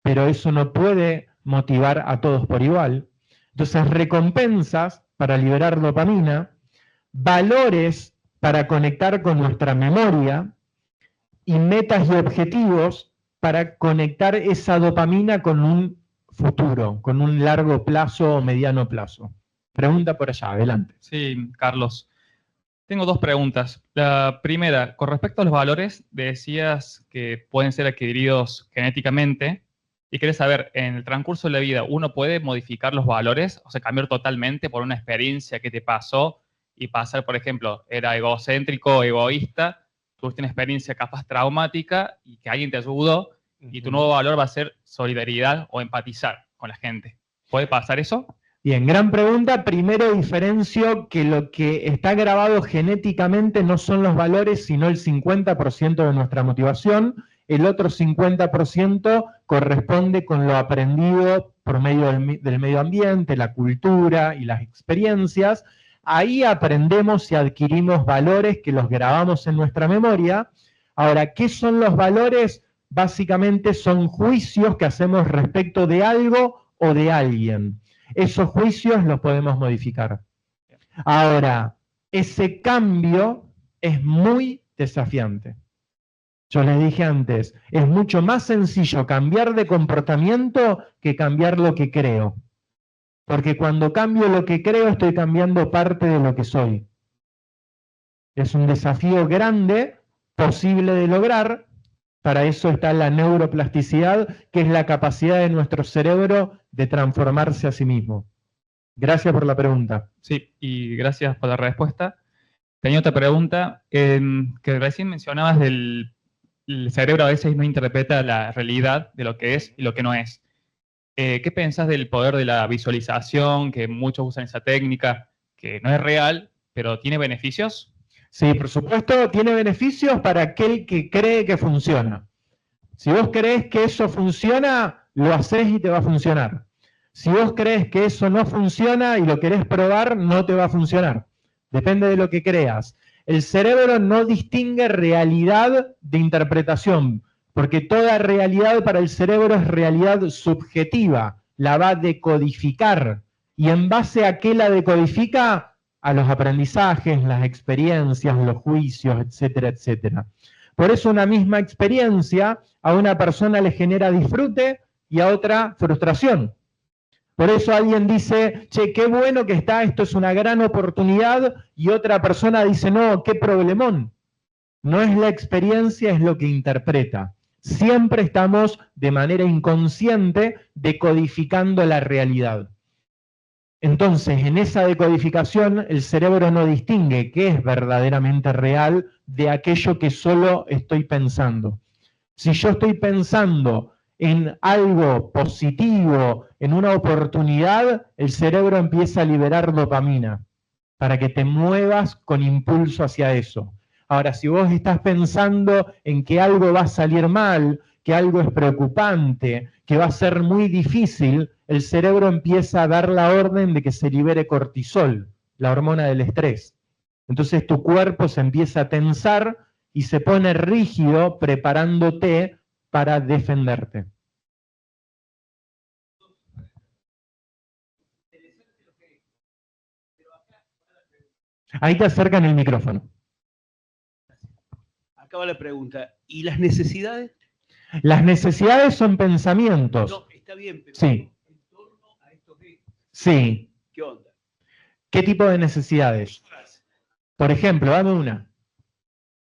pero eso no puede motivar a todos por igual. Entonces, recompensas para liberar dopamina, valores para conectar con nuestra memoria, y metas y objetivos para conectar esa dopamina con un futuro, con un largo plazo o mediano plazo. Pregunta por allá, adelante. Sí, Carlos. Tengo dos preguntas. La primera, con respecto a los valores, decías que pueden ser adquiridos genéticamente y querés saber, en el transcurso de la vida, ¿uno puede modificar los valores? O sea, cambiar totalmente por una experiencia que te pasó y pasar, por ejemplo, era egocéntrico, egoísta, tuviste una experiencia capaz traumática y que alguien te ayudó y tu nuevo valor va a ser solidaridad o empatizar con la gente. ¿Puede pasar eso? Bien, gran pregunta. Primero diferencio que lo que está grabado genéticamente no son los valores, sino el 50% de nuestra motivación. El otro 50% corresponde con lo aprendido por medio del medio ambiente, la cultura y las experiencias. Ahí aprendemos y adquirimos valores que los grabamos en nuestra memoria. Ahora, ¿qué son los valores? Básicamente son juicios que hacemos respecto de algo o de alguien. Esos juicios los podemos modificar. Ahora, ese cambio es muy desafiante. Yo les dije antes, es mucho más sencillo cambiar de comportamiento que cambiar lo que creo. Porque cuando cambio lo que creo, estoy cambiando parte de lo que soy. Es un desafío grande, posible de lograr. Para eso está la neuroplasticidad, que es la capacidad de nuestro cerebro de transformarse a sí mismo. Gracias por la pregunta. Sí, y gracias por la respuesta. Tenía otra pregunta, que recién mencionabas del el cerebro a veces no interpreta la realidad de lo que es y lo que no es. ¿Qué pensás del poder de la visualización, que muchos usan esa técnica, que no es real, pero tiene beneficios? Sí, por supuesto, tiene beneficios para aquel que cree que funciona. Si vos crees que eso funciona, lo haces y te va a funcionar. Si vos crees que eso no funciona y lo querés probar, no te va a funcionar. Depende de lo que creas. El cerebro no distingue realidad de interpretación, porque toda realidad para el cerebro es realidad subjetiva, la va a decodificar. Y en base a qué la decodifica, a los aprendizajes, las experiencias, los juicios, etcétera, etcétera. Por eso una misma experiencia a una persona le genera disfrute y a otra frustración. Por eso alguien dice, che, qué bueno que está, esto es una gran oportunidad, y otra persona dice, no, qué problemón. No es la experiencia, es lo que interpreta. Siempre estamos de manera inconsciente decodificando la realidad. Entonces, en esa decodificación, el cerebro no distingue qué es verdaderamente real de aquello que solo estoy pensando. Si yo estoy pensando en algo positivo, en una oportunidad, el cerebro empieza a liberar dopamina para que te muevas con impulso hacia eso. Ahora, si vos estás pensando en que algo va a salir mal, que algo es preocupante, que va a ser muy difícil, el cerebro empieza a dar la orden de que se libere cortisol, la hormona del estrés. Entonces tu cuerpo se empieza a tensar y se pone rígido preparándote para defenderte. Ahí te acercan el micrófono. Acaba la pregunta. ¿Y las necesidades? Las necesidades son pensamientos. No, está bien, pero sí. En torno a estos hechos. Sí. ¿Qué onda? ¿Qué tipo de necesidades? Por ejemplo, dame una.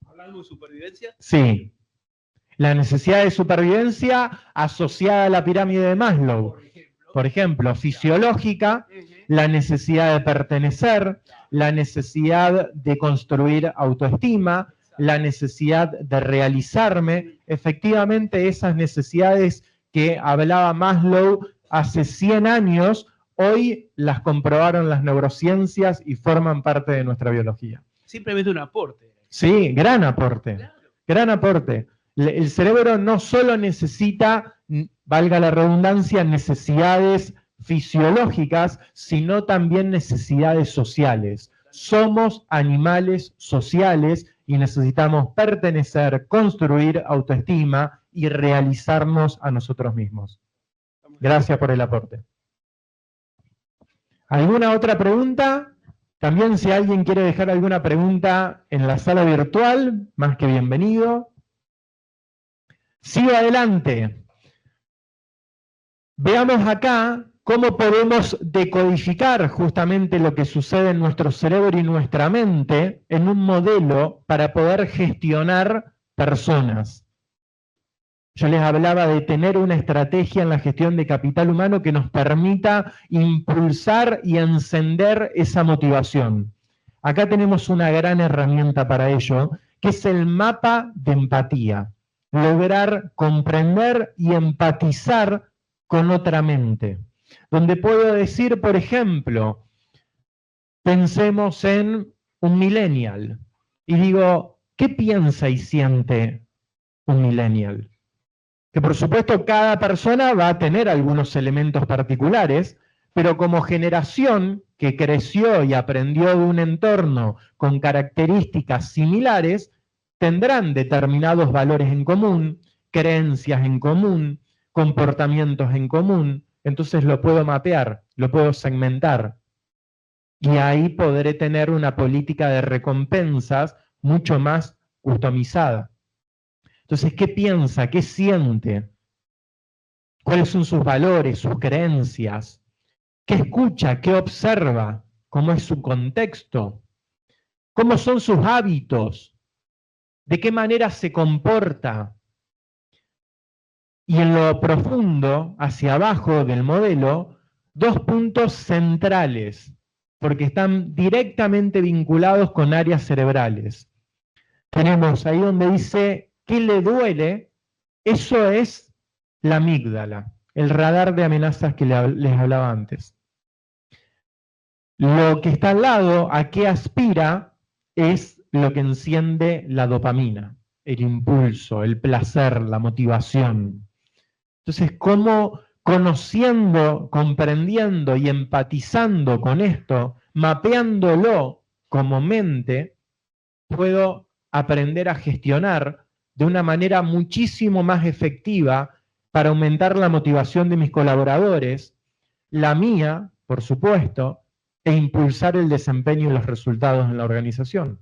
¿Hablando de supervivencia? Sí. La necesidad de supervivencia asociada a la pirámide de Maslow. Por ejemplo, fisiológica, la necesidad de pertenecer, la necesidad de construir autoestima, la necesidad de realizarme. Efectivamente, esas necesidades que hablaba Maslow hace 100 años, hoy las comprobaron las neurociencias y forman parte de nuestra biología. Simplemente un aporte. Sí, gran aporte. Gran aporte. El cerebro no solo necesita, valga la redundancia, necesidades fisiológicas, sino también necesidades sociales. Somos animales sociales y necesitamos pertenecer, construir autoestima y realizarnos a nosotros mismos. Gracias por el aporte. ¿Alguna otra pregunta? También si alguien quiere dejar alguna pregunta en la sala virtual, más que bienvenido. Sigo adelante. Veamos acá cómo podemos decodificar justamente lo que sucede en nuestro cerebro y nuestra mente en un modelo para poder gestionar personas. Yo les hablaba de tener una estrategia en la gestión de capital humano que nos permita impulsar y encender esa motivación. Acá tenemos una gran herramienta para ello, que es el mapa de empatía. Lograr comprender y empatizar con otra mente. Donde puedo decir, por ejemplo, pensemos en un millennial. Y digo, ¿qué piensa y siente un millennial? Que por supuesto cada persona va a tener algunos elementos particulares, pero como generación que creció y aprendió de un entorno con características similares, tendrán determinados valores en común, creencias en común, comportamientos en común. Entonces lo puedo mapear, lo puedo segmentar. Y ahí podré tener una política de recompensas mucho más customizada. Entonces, ¿qué piensa? ¿Qué siente? ¿Cuáles son sus valores, sus creencias? ¿Qué escucha? ¿Qué observa? ¿Cómo es su contexto? ¿Cómo son sus hábitos? ¿De qué manera se comporta? Y en lo profundo, hacia abajo del modelo, dos puntos centrales, porque están directamente vinculados con áreas cerebrales. Tenemos ahí donde dice, ¿qué le duele? Eso es la amígdala, el radar de amenazas que les hablaba antes. Lo que está al lado, ¿a qué aspira? Es lo que enciende la dopamina, el impulso, el placer, la motivación. Entonces, ¿cómo conociendo, comprendiendo y empatizando con esto, mapeándolo como mente, puedo aprender a gestionar de una manera muchísimo más efectiva para aumentar la motivación de mis colaboradores, la mía, por supuesto, e impulsar el desempeño y los resultados en la organización?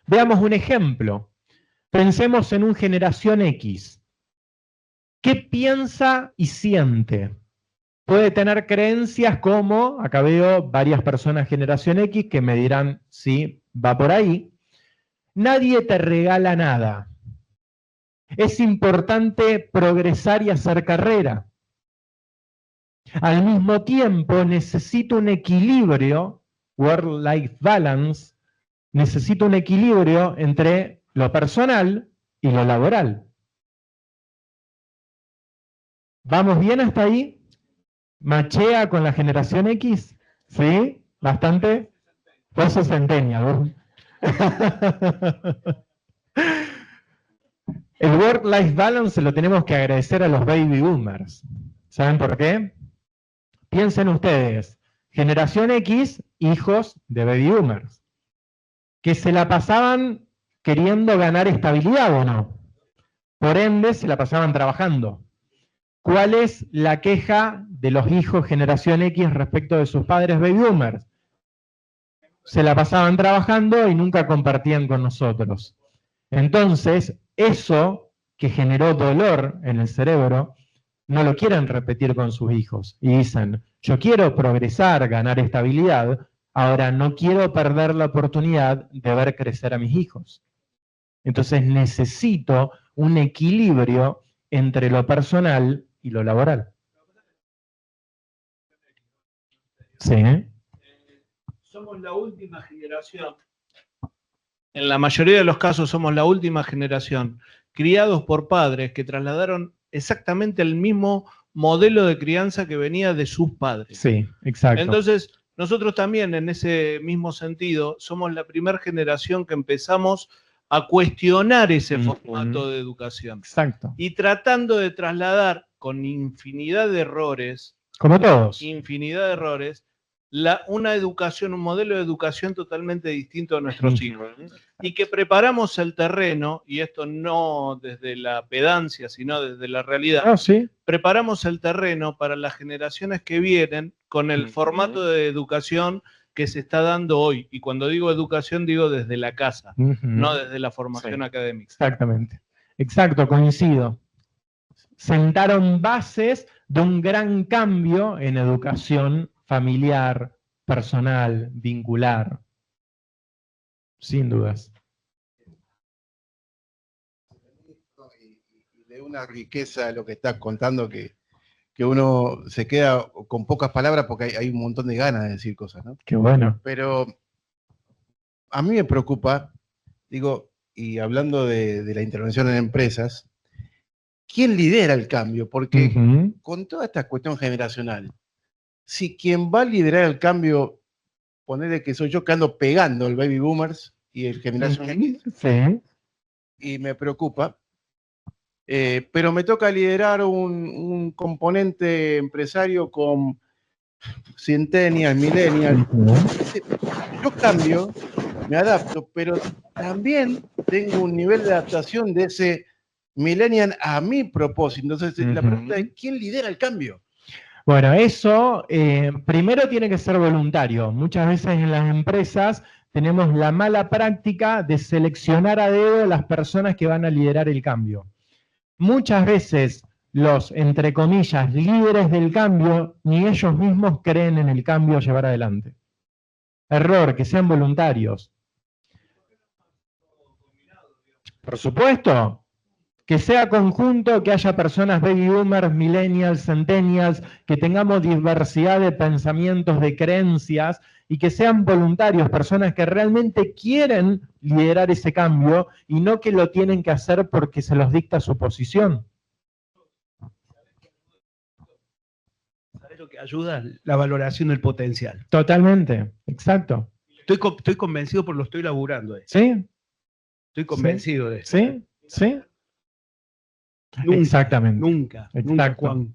Veamos un ejemplo. Pensemos en un generación X. ¿Qué piensa y siente? Puede tener creencias como, acá veo varias personas generación X que me dirán si va por ahí. Nadie te regala nada. Es importante progresar y hacer carrera. Al mismo tiempo necesito un equilibrio, work-life balance, necesito un equilibrio entre lo personal y lo laboral. ¿Vamos bien hasta ahí? ¿Machea con la generación X? ¿Sí? ¿Bastante? Vos sos centennial. El work-life balance se lo tenemos que agradecer a los baby boomers. ¿Saben por qué? Piensen ustedes, generación X, hijos de baby boomers, que se la pasaban queriendo ganar estabilidad o no. Por ende, se la pasaban trabajando. ¿Cuál es la queja de los hijos generación X respecto de sus padres baby boomers? Se la pasaban trabajando y nunca compartían con nosotros. Entonces, eso que generó dolor en el cerebro, no lo quieren repetir con sus hijos. Y dicen, yo quiero progresar, ganar estabilidad, ahora no quiero perder la oportunidad de ver crecer a mis hijos. Entonces necesito un equilibrio entre lo personal y lo laboral. Sí. Somos la última generación, en la mayoría de los casos somos la última generación, criados por padres que trasladaron exactamente el mismo modelo de crianza que venía de sus padres. Sí, exacto. Entonces, nosotros también en ese mismo sentido somos la primera generación que empezamos a cuestionar ese formato de educación. Exacto. Y tratando de trasladar con infinidad de errores, como todos, infinidad de errores, una educación, un modelo de educación totalmente distinto a nuestros hijos. Y que preparamos el terreno, y esto no desde la pedancia, sino desde la realidad, ¿sí? Preparamos el terreno para las generaciones que vienen con el formato de educación que se está dando hoy. Y cuando digo educación, digo desde la casa, no desde la formación académica. Exactamente. Exacto, coincido. sentaron bases de un gran cambio en educación familiar, personal, vincular. Sin dudas. Y de una riqueza lo que estás contando que uno se queda con pocas palabras porque hay un montón de ganas de decir cosas, ¿no? Qué bueno. Pero a mí me preocupa, digo, y hablando de la intervención en empresas, ¿quién lidera el cambio? Porque con toda esta cuestión generacional, si quien va a liderar el cambio, ponele que soy yo que ando pegando el baby boomers y el Generation X, Sí. y me preocupa, pero me toca liderar un componente empresario con centennials, millennials. Yo cambio, me adapto, pero también tengo un nivel de adaptación de ese millennial a mi propósito. Entonces, la pregunta es, ¿quién lidera el cambio? Bueno, eso primero tiene que ser voluntario. Muchas veces en las empresas tenemos la mala práctica de seleccionar a dedo las personas que van a liderar el cambio. Muchas veces los, entre comillas, líderes del cambio, ni ellos mismos creen en el cambio a llevar adelante. Error, que sean voluntarios. Por supuesto, que sea conjunto, que haya personas baby boomers, millennials, centennials, que tengamos diversidad de pensamientos, de creencias, y que sean voluntarios, personas que realmente quieren liderar ese cambio y no que lo tienen que hacer porque se los dicta su posición. ¿Sabes lo que ayuda? La valoración del potencial. Totalmente, exacto. Estoy convencido porque lo estoy laburando. ¿Sí? Estoy convencido de eso. ¿Sí? ¿Sí? Nunca, exactamente. Nunca, Juan.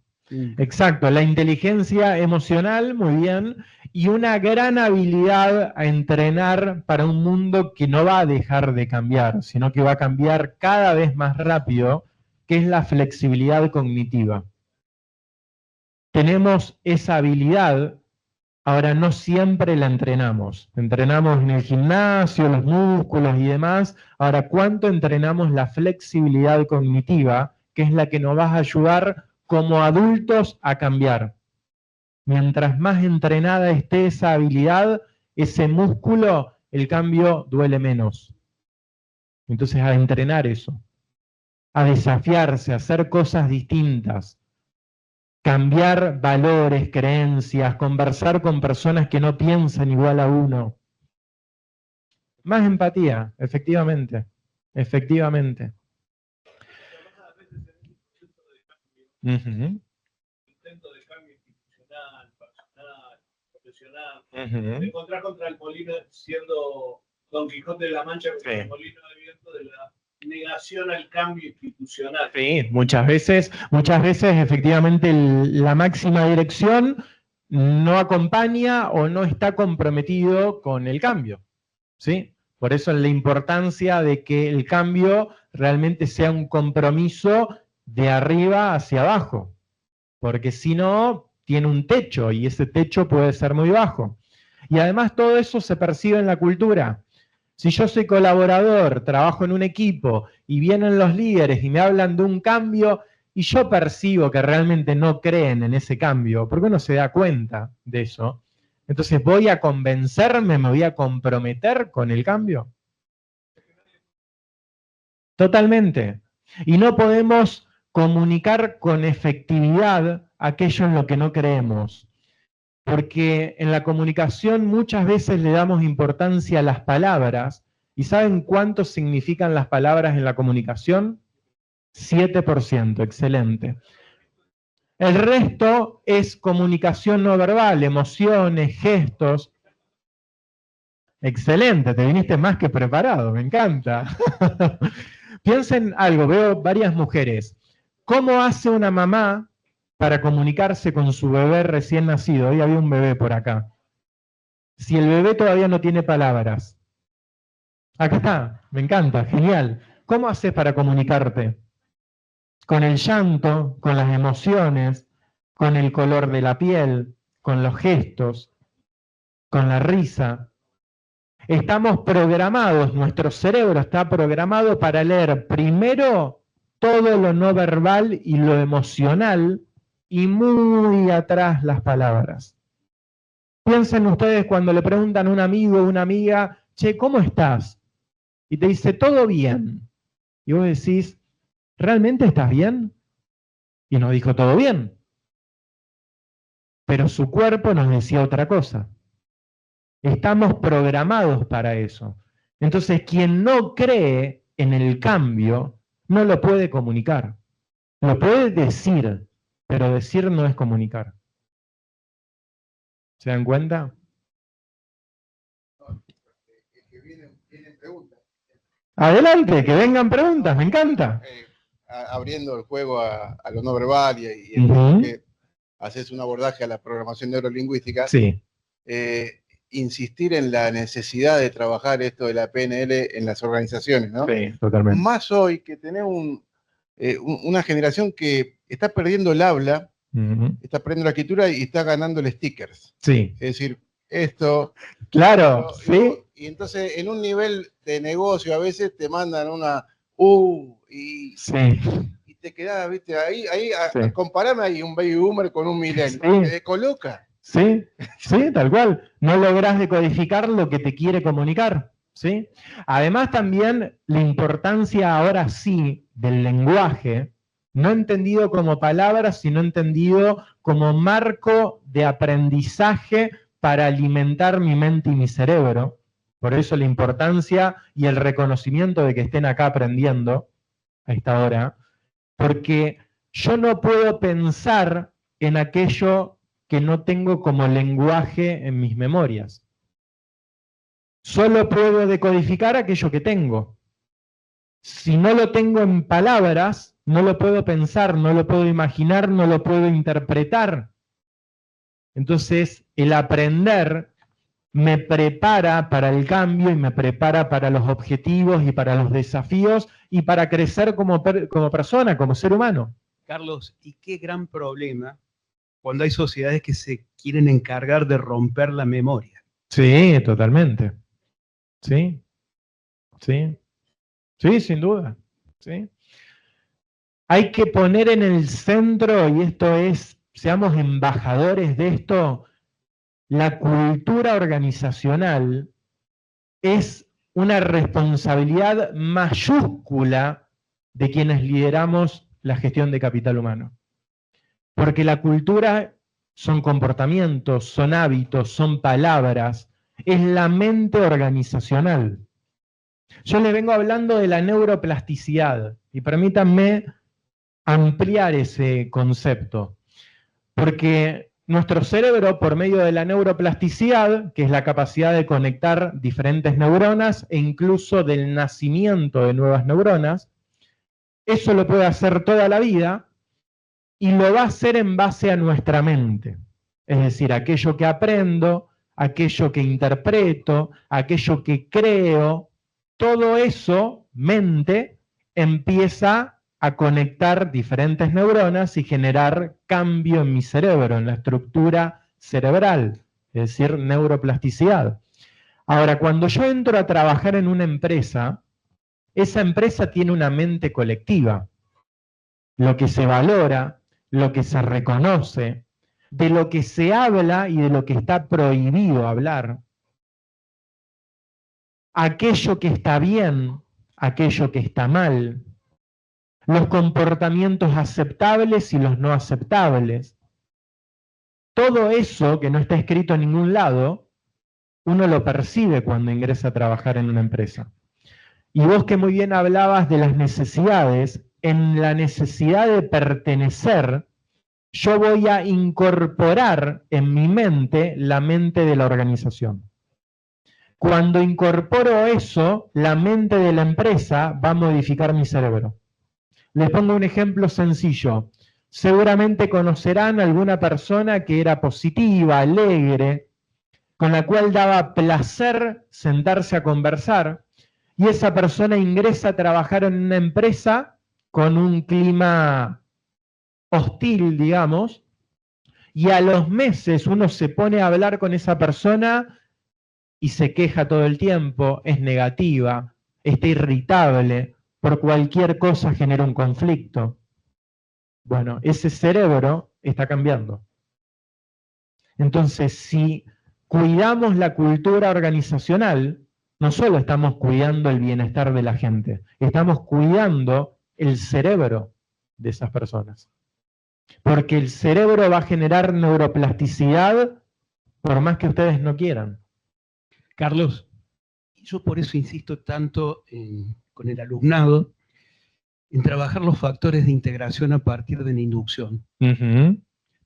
Exacto, la inteligencia emocional, muy bien, y una gran habilidad a entrenar para un mundo que no va a dejar de cambiar, sino que va a cambiar cada vez más rápido, que es la flexibilidad cognitiva. Tenemos esa habilidad, ahora no siempre la entrenamos. Entrenamos en el gimnasio, los músculos y demás. Ahora, ¿cuánto entrenamos la flexibilidad cognitiva, que es la que nos va a ayudar como adultos a cambiar? Mientras más entrenada esté esa habilidad, ese músculo, el cambio duele menos. Entonces, a entrenar eso, a desafiarse, a hacer cosas distintas, cambiar valores, creencias, conversar con personas que no piensan igual a uno. Más empatía, efectivamente, efectivamente. Intento de cambio institucional, personal, profesional. Te encontrás contra el molino siendo Don Quijote de la Mancha, contra el molino de viento de la negación al cambio institucional. Sí, muchas veces efectivamente la máxima dirección no acompaña o no está comprometido con el cambio, ¿sí? Por eso la importancia de que el cambio realmente sea un compromiso de arriba hacia abajo, porque si no, tiene un techo y ese techo puede ser muy bajo. Y además todo eso se percibe en la cultura. Si yo soy colaborador, trabajo en un equipo y vienen los líderes y me hablan de un cambio y yo percibo que realmente no creen en ese cambio, porque uno se da cuenta de eso, entonces voy a convencerme, me voy a comprometer con el cambio. Totalmente. Y no podemos comunicar con efectividad aquello en lo que no creemos. Porque en la comunicación muchas veces le damos importancia a las palabras. ¿Y saben cuánto significan las palabras en la comunicación? 7%, excelente. El resto es comunicación no verbal, emociones, gestos. Excelente, te viniste más que preparado, me encanta. Piensen algo, veo varias mujeres. ¿Cómo hace una mamá para comunicarse con su bebé recién nacido? Hoy había un bebé por acá. Si el bebé todavía no tiene palabras. Acá está, me encanta, genial. ¿Cómo haces para comunicarte? Con el llanto, con las emociones, con el color de la piel, con los gestos, con la risa. Estamos programados, nuestro cerebro está programado para leer primero todo lo no verbal y lo emocional, y muy atrás las palabras. Piensen ustedes cuando le preguntan a un amigo o una amiga, che, ¿cómo estás? Y te dice, todo bien. Y vos decís, ¿realmente estás bien? Y nos dijo, todo bien. Pero su cuerpo nos decía otra cosa. Estamos programados para eso. Entonces, quien no cree en el cambio, no lo puede comunicar. Lo puede decir, pero decir no es comunicar. ¿Se dan cuenta? Adelante, que vengan preguntas, me encanta. Abriendo el juego a lo no verbal y que haces un abordaje a la programación neurolingüística, sí. Insistir en la necesidad de trabajar esto de la PNL en las organizaciones, ¿no? Sí, totalmente. Más hoy que tenemos una generación que está perdiendo el habla, está perdiendo la escritura y está ganando el stickers. Sí. Es decir, esto... Claro, esto, sí. Y entonces en un nivel de negocio a veces te mandan una y te quedás, viste, ahí Sí. comparame ahí un baby boomer con un millennial, Sí. te descoloca. Sí, sí, tal cual. No lográs decodificar lo que te quiere comunicar, ¿sí? Además también la importancia ahora sí del lenguaje, no entendido como palabras, sino entendido como marco de aprendizaje para alimentar mi mente y mi cerebro. Por eso la importancia y el reconocimiento de que estén acá aprendiendo a esta hora, porque yo no puedo pensar en aquello que no tengo como lenguaje en mis memorias. Solo puedo decodificar aquello que tengo. Si no lo tengo en palabras, no lo puedo pensar, no lo puedo imaginar, no lo puedo interpretar. Entonces, el aprender me prepara para el cambio y me prepara para los objetivos y para los desafíos y para crecer como persona, como ser humano. Carlos, ¿y qué gran problema cuando hay sociedades que se quieren encargar de romper la memoria? Sí, totalmente. Sí, sí, sí, sin duda. Sí. Hay que poner en el centro, y esto es, seamos embajadores de esto, la cultura organizacional es una responsabilidad mayúscula de quienes lideramos la gestión de capital humano. Porque la cultura son comportamientos, son hábitos, son palabras, es la mente organizacional. Yo les vengo hablando de la neuroplasticidad y permítanme ampliar ese concepto, porque nuestro cerebro, por medio de la neuroplasticidad, que es la capacidad de conectar diferentes neuronas e incluso del nacimiento de nuevas neuronas, eso lo puede hacer toda la vida, y lo va a hacer en base a nuestra mente. Es decir, aquello que aprendo, aquello que interpreto, aquello que creo, todo eso, mente, empieza a conectar diferentes neuronas y generar cambio en mi cerebro, en la estructura cerebral, es decir, neuroplasticidad. Ahora, cuando yo entro a trabajar en una empresa, esa empresa tiene una mente colectiva. Lo que se valora, lo que se reconoce, de lo que se habla y de lo que está prohibido hablar, aquello que está bien, aquello que está mal, los comportamientos aceptables y los no aceptables. Todo eso que no está escrito en ningún lado, uno lo percibe cuando ingresa a trabajar en una empresa. Y vos que muy bien hablabas de las necesidades, en la necesidad de pertenecer, yo voy a incorporar en mi mente la mente de la organización. Cuando incorporo eso, la mente de la empresa va a modificar mi cerebro. Les pongo un ejemplo sencillo. Seguramente conocerán a alguna persona que era positiva, alegre, con la cual daba placer sentarse a conversar, y esa persona ingresa a trabajar en una empresa con un clima hostil, digamos, y a los meses uno se pone a hablar con esa persona y se queja todo el tiempo, es negativa, está irritable, por cualquier cosa genera un conflicto. Bueno, ese cerebro está cambiando. Entonces, si cuidamos la cultura organizacional, no solo estamos cuidando el bienestar de la gente, estamos cuidando el cerebro de esas personas. Porque el cerebro va a generar neuroplasticidad por más que ustedes no quieran. Carlos, yo por eso insisto tanto con el alumnado en trabajar los factores de integración a partir de la inducción.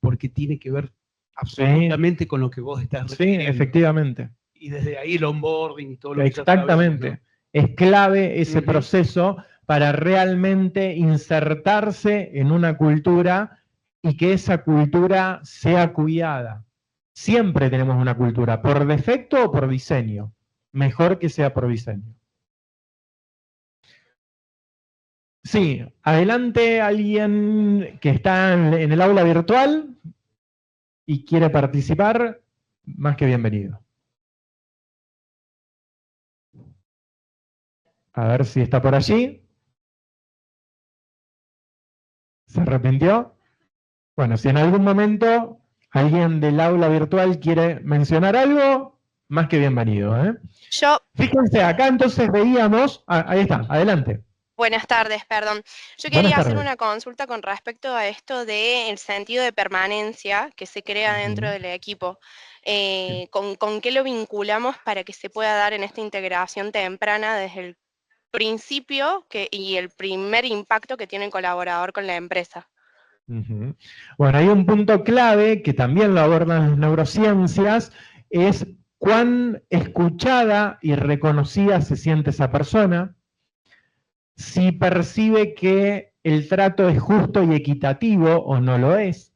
Porque tiene que ver absolutamente con lo que vos estás refiriendo. Sí, efectivamente. Y desde ahí el onboarding y todo lo que exactamente. ¿No? Es clave ese proceso para realmente insertarse en una cultura y que esa cultura sea cuidada. Siempre tenemos una cultura, por defecto o por diseño. Mejor que sea por diseño. Sí, adelante alguien que está en el aula virtual y quiere participar, más que bienvenido. A ver si está por allí. ¿Se arrepintió? Bueno, si en algún momento alguien del aula virtual quiere mencionar algo, más que bienvenido. Yo, Fíjense, acá entonces veíamos... ahí está, adelante. buenas tardes, perdón. Yo quería hacer una consulta con respecto a esto del sentido de permanencia que se crea dentro del equipo. ¿Con qué lo vinculamos para que se pueda dar en esta integración temprana desde el principio y el primer impacto que tiene el colaborador con la empresa? Bueno, hay un punto clave que también lo abordan las neurociencias, es cuán escuchada y reconocida se siente esa persona, si percibe que el trato es justo y equitativo o no lo es,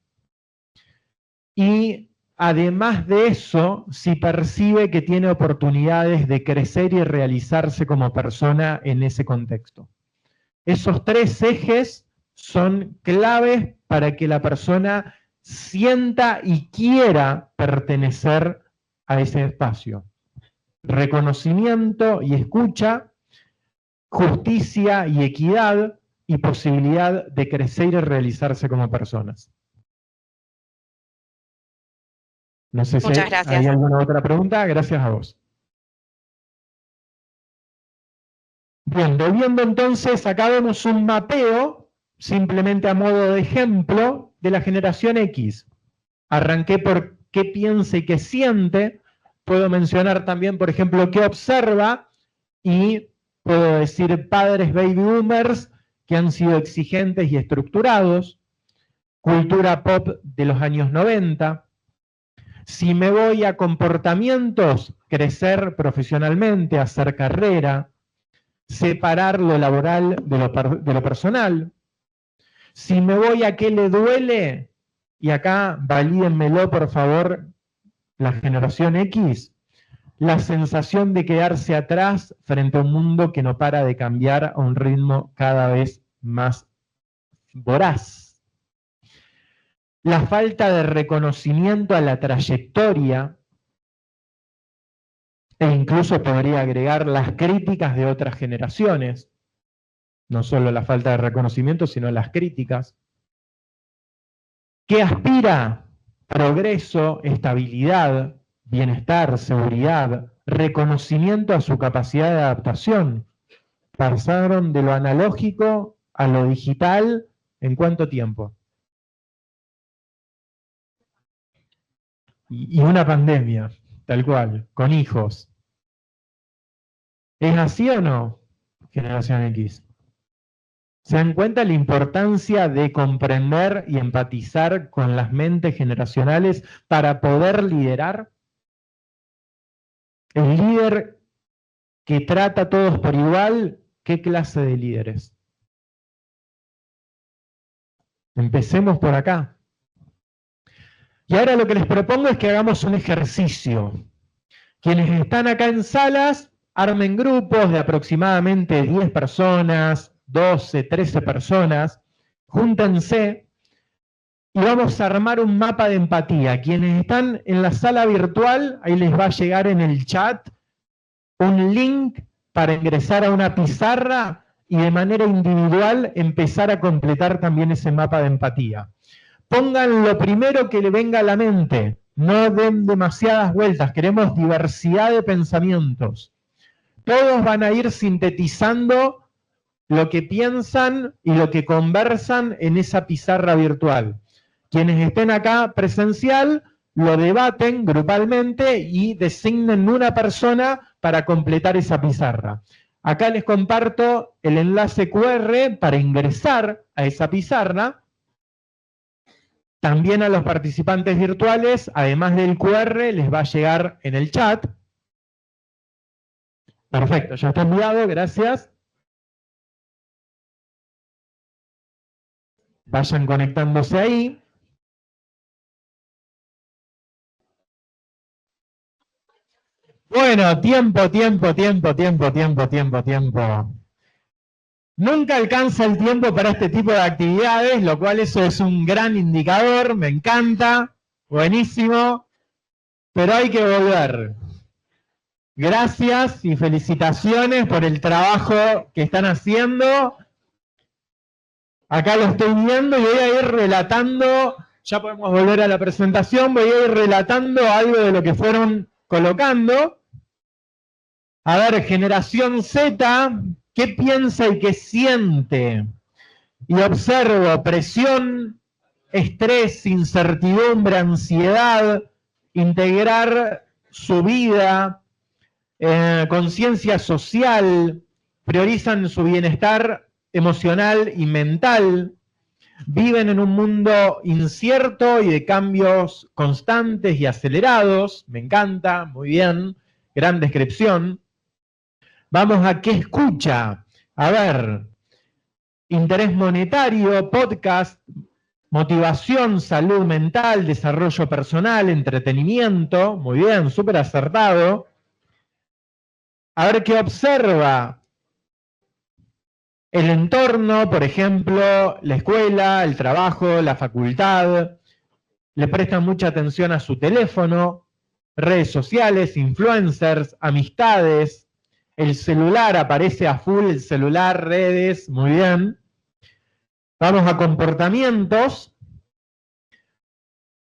y además de eso, si percibe que tiene oportunidades de crecer y realizarse como persona en ese contexto. Esos tres ejes son claves para que la persona sienta y quiera pertenecer a ese espacio. Reconocimiento y escucha, justicia y equidad, y posibilidad de crecer y realizarse como personas. No sé si hay alguna otra pregunta. Gracias a vos. Bien, volviendo entonces, acá vemos un mapeo, simplemente a modo de ejemplo, de la generación X. Arranqué por qué piensa y qué siente. Puedo mencionar también, por ejemplo, qué observa, y puedo decir padres baby boomers que han sido exigentes y estructurados, cultura pop de los años 90. Si me voy a comportamientos, crecer profesionalmente, hacer carrera, separar lo laboral de lo personal. Si me voy a qué le duele, y acá valídenmelo por favor, la generación X, la sensación de quedarse atrás frente a un mundo que no para de cambiar a un ritmo cada vez más voraz. La falta de reconocimiento a la trayectoria, e incluso podría agregar las críticas de otras generaciones, no solo la falta de reconocimiento, sino las críticas. ¿Qué aspira? Progreso, estabilidad, bienestar, seguridad, reconocimiento a su capacidad de adaptación. Pasaron de lo analógico a lo digital, ¿en cuánto tiempo? Y una pandemia, tal cual, con hijos. ¿Es así o no, generación X? ¿Se dan cuenta la importancia de comprender y empatizar con las mentes generacionales para poder liderar? El líder que trata a todos por igual, ¿qué clase de líder es? Empecemos por acá. Y ahora lo que les propongo es que hagamos un ejercicio. Quienes están acá en salas, armen grupos de aproximadamente 10 personas, 12, 13 personas, júntense y vamos a armar un mapa de empatía. Quienes están en la sala virtual, ahí les va a llegar en el chat un link para ingresar a una pizarra y de manera individual empezar a completar también ese mapa de empatía. Pongan lo primero que le venga a la mente, no den demasiadas vueltas, queremos diversidad de pensamientos. Todos van a ir sintetizando lo que piensan y lo que conversan en esa pizarra virtual. Quienes estén acá presencial, lo debaten grupalmente y designen una persona para completar esa pizarra. Acá les comparto el enlace QR para ingresar a esa pizarra. También a los participantes virtuales, además del QR, les va a llegar en el chat. Perfecto, ya está enviado, gracias. Vayan conectándose ahí. Bueno, tiempo. Nunca alcanza el tiempo para este tipo de actividades, lo cual eso es un gran indicador, me encanta, buenísimo, pero hay que volver. Gracias y felicitaciones por el trabajo que están haciendo. Acá lo estoy viendo y voy a ir relatando, ya podemos volver a la presentación, voy a ir relatando algo de lo que fueron colocando. A ver, generación Z, ¿qué piensa y qué siente? Y observo presión, estrés, incertidumbre, ansiedad, integrar su vida, conciencia social, priorizan su bienestar emocional y mental, viven en un mundo incierto y de cambios constantes y acelerados. Me encanta, muy bien, gran descripción. Vamos a qué escucha. A ver, interés monetario, podcast, motivación, salud mental, desarrollo personal, entretenimiento. Muy bien, súper acertado. A ver qué observa. El entorno, por ejemplo, la escuela, el trabajo, la facultad. Le prestan mucha atención a su teléfono, redes sociales, influencers, amistades. El celular, aparece a full el celular, redes, muy bien. Vamos a comportamientos.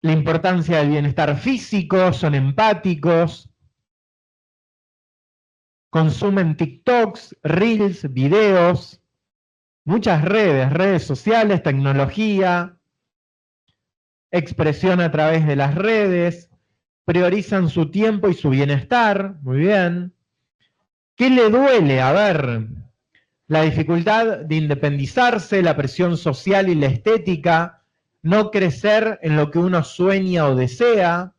La importancia del bienestar físico, son empáticos. Consumen TikToks, Reels, videos. Muchas redes sociales, tecnología. Expresión a través de las redes. Priorizan su tiempo y su bienestar, muy bien. ¿Qué le duele? A ver, la dificultad de independizarse, la presión social y la estética, no crecer en lo que uno sueña o desea,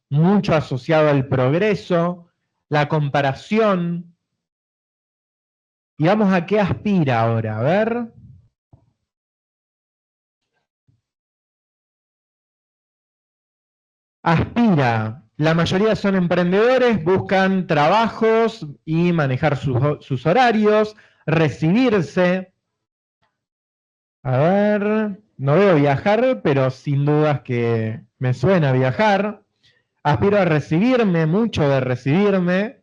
mucho asociado al progreso, la comparación. Y vamos a qué aspira ahora, a ver. Aspira. La mayoría son emprendedores, buscan trabajos y manejar sus horarios, recibirse. A ver, no veo viajar, pero sin dudas que me suena viajar. Aspiro a recibirme, mucho de recibirme.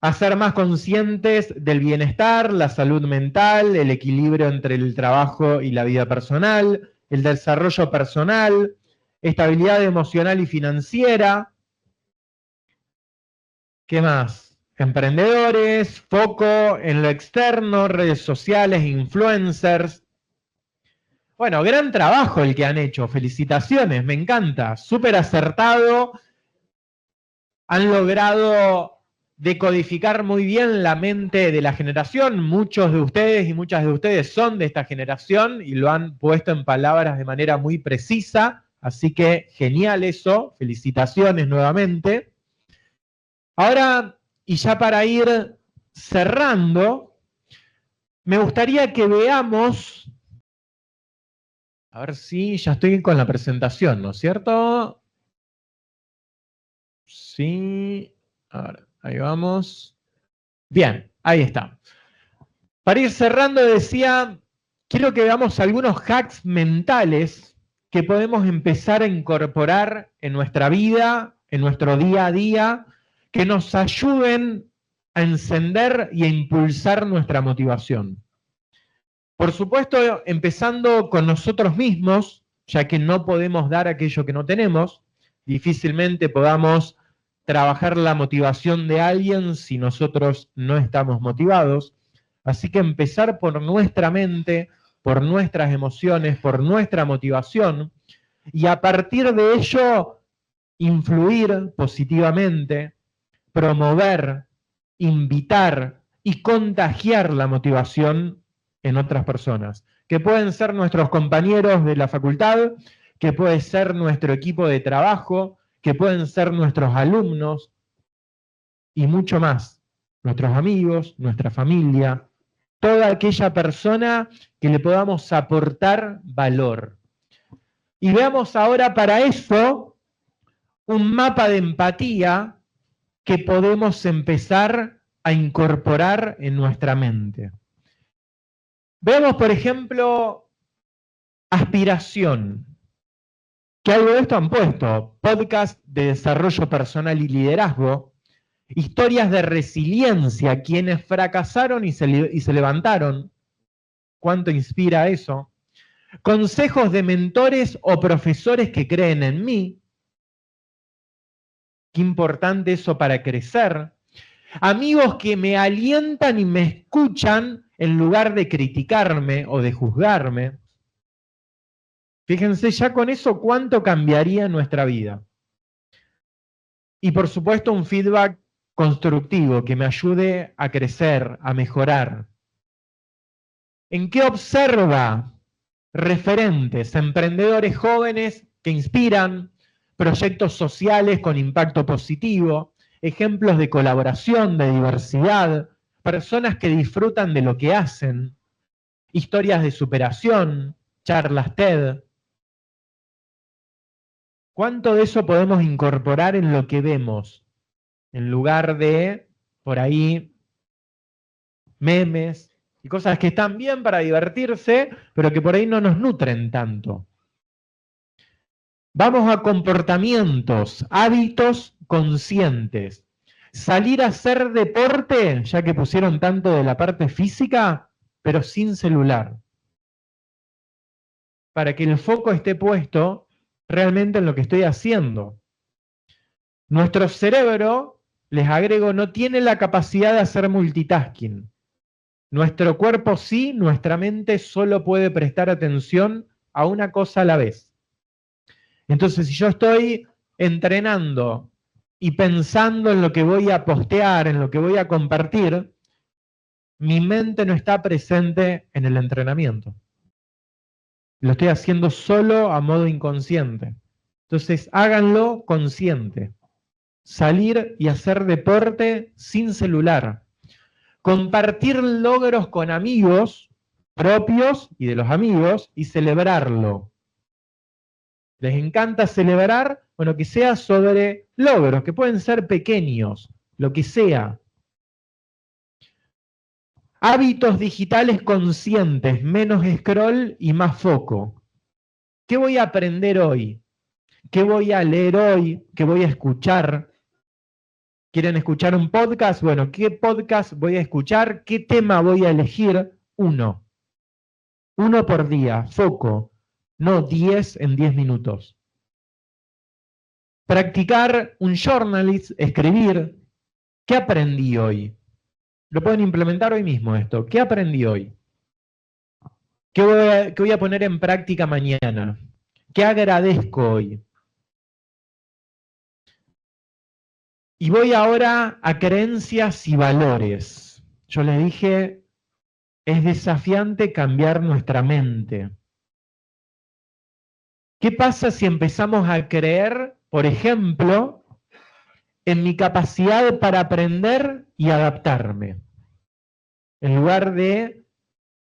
A ser más conscientes del bienestar, la salud mental, el equilibrio entre el trabajo y la vida personal, el desarrollo personal, estabilidad emocional y financiera. ¿Qué más? Emprendedores, foco en lo externo, redes sociales, influencers. Bueno, gran trabajo el que han hecho. Felicitaciones, me encanta. Súper acertado. Han logrado decodificar muy bien la mente de la generación. Muchos de ustedes y muchas de ustedes son de esta generación y lo han puesto en palabras de manera muy precisa. Así que genial eso, felicitaciones nuevamente. Ahora, y ya para ir cerrando, me gustaría que veamos, a ver si ya estoy con la presentación, ¿no es cierto? Sí, a ver, ahí vamos. Bien, ahí está. Para ir cerrando decía, quiero que veamos algunos hacks mentales que podemos empezar a incorporar en nuestra vida, en nuestro día a día, que nos ayuden a encender y a impulsar nuestra motivación. Por supuesto, empezando con nosotros mismos, ya que no podemos dar aquello que no tenemos, difícilmente podamos trabajar la motivación de alguien si nosotros no estamos motivados. Así que empezar por nuestra mente, por nuestras emociones, por nuestra motivación, y a partir de ello influir positivamente, promover, invitar y contagiar la motivación en otras personas, que pueden ser nuestros compañeros de la facultad, que puede ser nuestro equipo de trabajo, que pueden ser nuestros alumnos y mucho más, nuestros amigos, nuestra familia, toda aquella persona que le podamos aportar valor. Y veamos ahora para eso un mapa de empatía que podemos empezar a incorporar en nuestra mente. Veamos, por ejemplo, aspiración. Que algo de esto han puesto. Podcast de desarrollo personal y liderazgo. Historias de resiliencia, quienes fracasaron y se levantaron. ¿Cuánto inspira eso? Consejos de mentores o profesores que creen en mí. Qué importante eso para crecer. Amigos que me alientan y me escuchan en lugar de criticarme o de juzgarme. Fíjense ya con eso cuánto cambiaría nuestra vida. Y por supuesto un feedback constructivo que me ayude a crecer, a mejorar. ¿En qué observa referentes, emprendedores jóvenes que inspiran, proyectos sociales con impacto positivo, ejemplos de colaboración, de diversidad, personas que disfrutan de lo que hacen, historias de superación, charlas TED? ¿Cuánto de eso podemos incorporar en lo que vemos? En lugar de, por ahí, memes y cosas que están bien para divertirse, pero que por ahí no nos nutren tanto. Vamos a comportamientos, hábitos conscientes. Salir a hacer deporte, ya que pusieron tanto de la parte física, pero sin celular. Para que el foco esté puesto realmente en lo que estoy haciendo. Nuestro cerebro, les agrego, no tiene la capacidad de hacer multitasking. Nuestro cuerpo sí, nuestra mente solo puede prestar atención a una cosa a la vez. Entonces, si yo estoy entrenando y pensando en lo que voy a postear, en lo que voy a compartir, mi mente no está presente en el entrenamiento. Lo estoy haciendo solo a modo inconsciente. Entonces, háganlo consciente. Salir y hacer deporte sin celular. Compartir logros con amigos propios y de los amigos y celebrarlo. ¿Les encanta celebrar? Bueno, que sea sobre logros, que pueden ser pequeños, lo que sea. Hábitos digitales conscientes, menos scroll y más foco. ¿Qué voy a aprender hoy? ¿Qué voy a leer hoy? ¿Qué voy a escuchar? ¿Quieren escuchar un podcast? Bueno, ¿qué podcast voy a escuchar? ¿Qué tema voy a elegir? Uno. Uno por día, foco. No 10 en 10 minutos. Practicar un journalist, escribir. ¿Qué aprendí hoy? Lo pueden implementar hoy mismo esto. ¿Qué aprendí hoy? ¿Qué voy a poner en práctica mañana? ¿Qué agradezco hoy? Y voy ahora a creencias y valores. Yo les dije, es desafiante cambiar nuestra mente. ¿Qué pasa si empezamos a creer, por ejemplo, en mi capacidad para aprender y adaptarme? En lugar de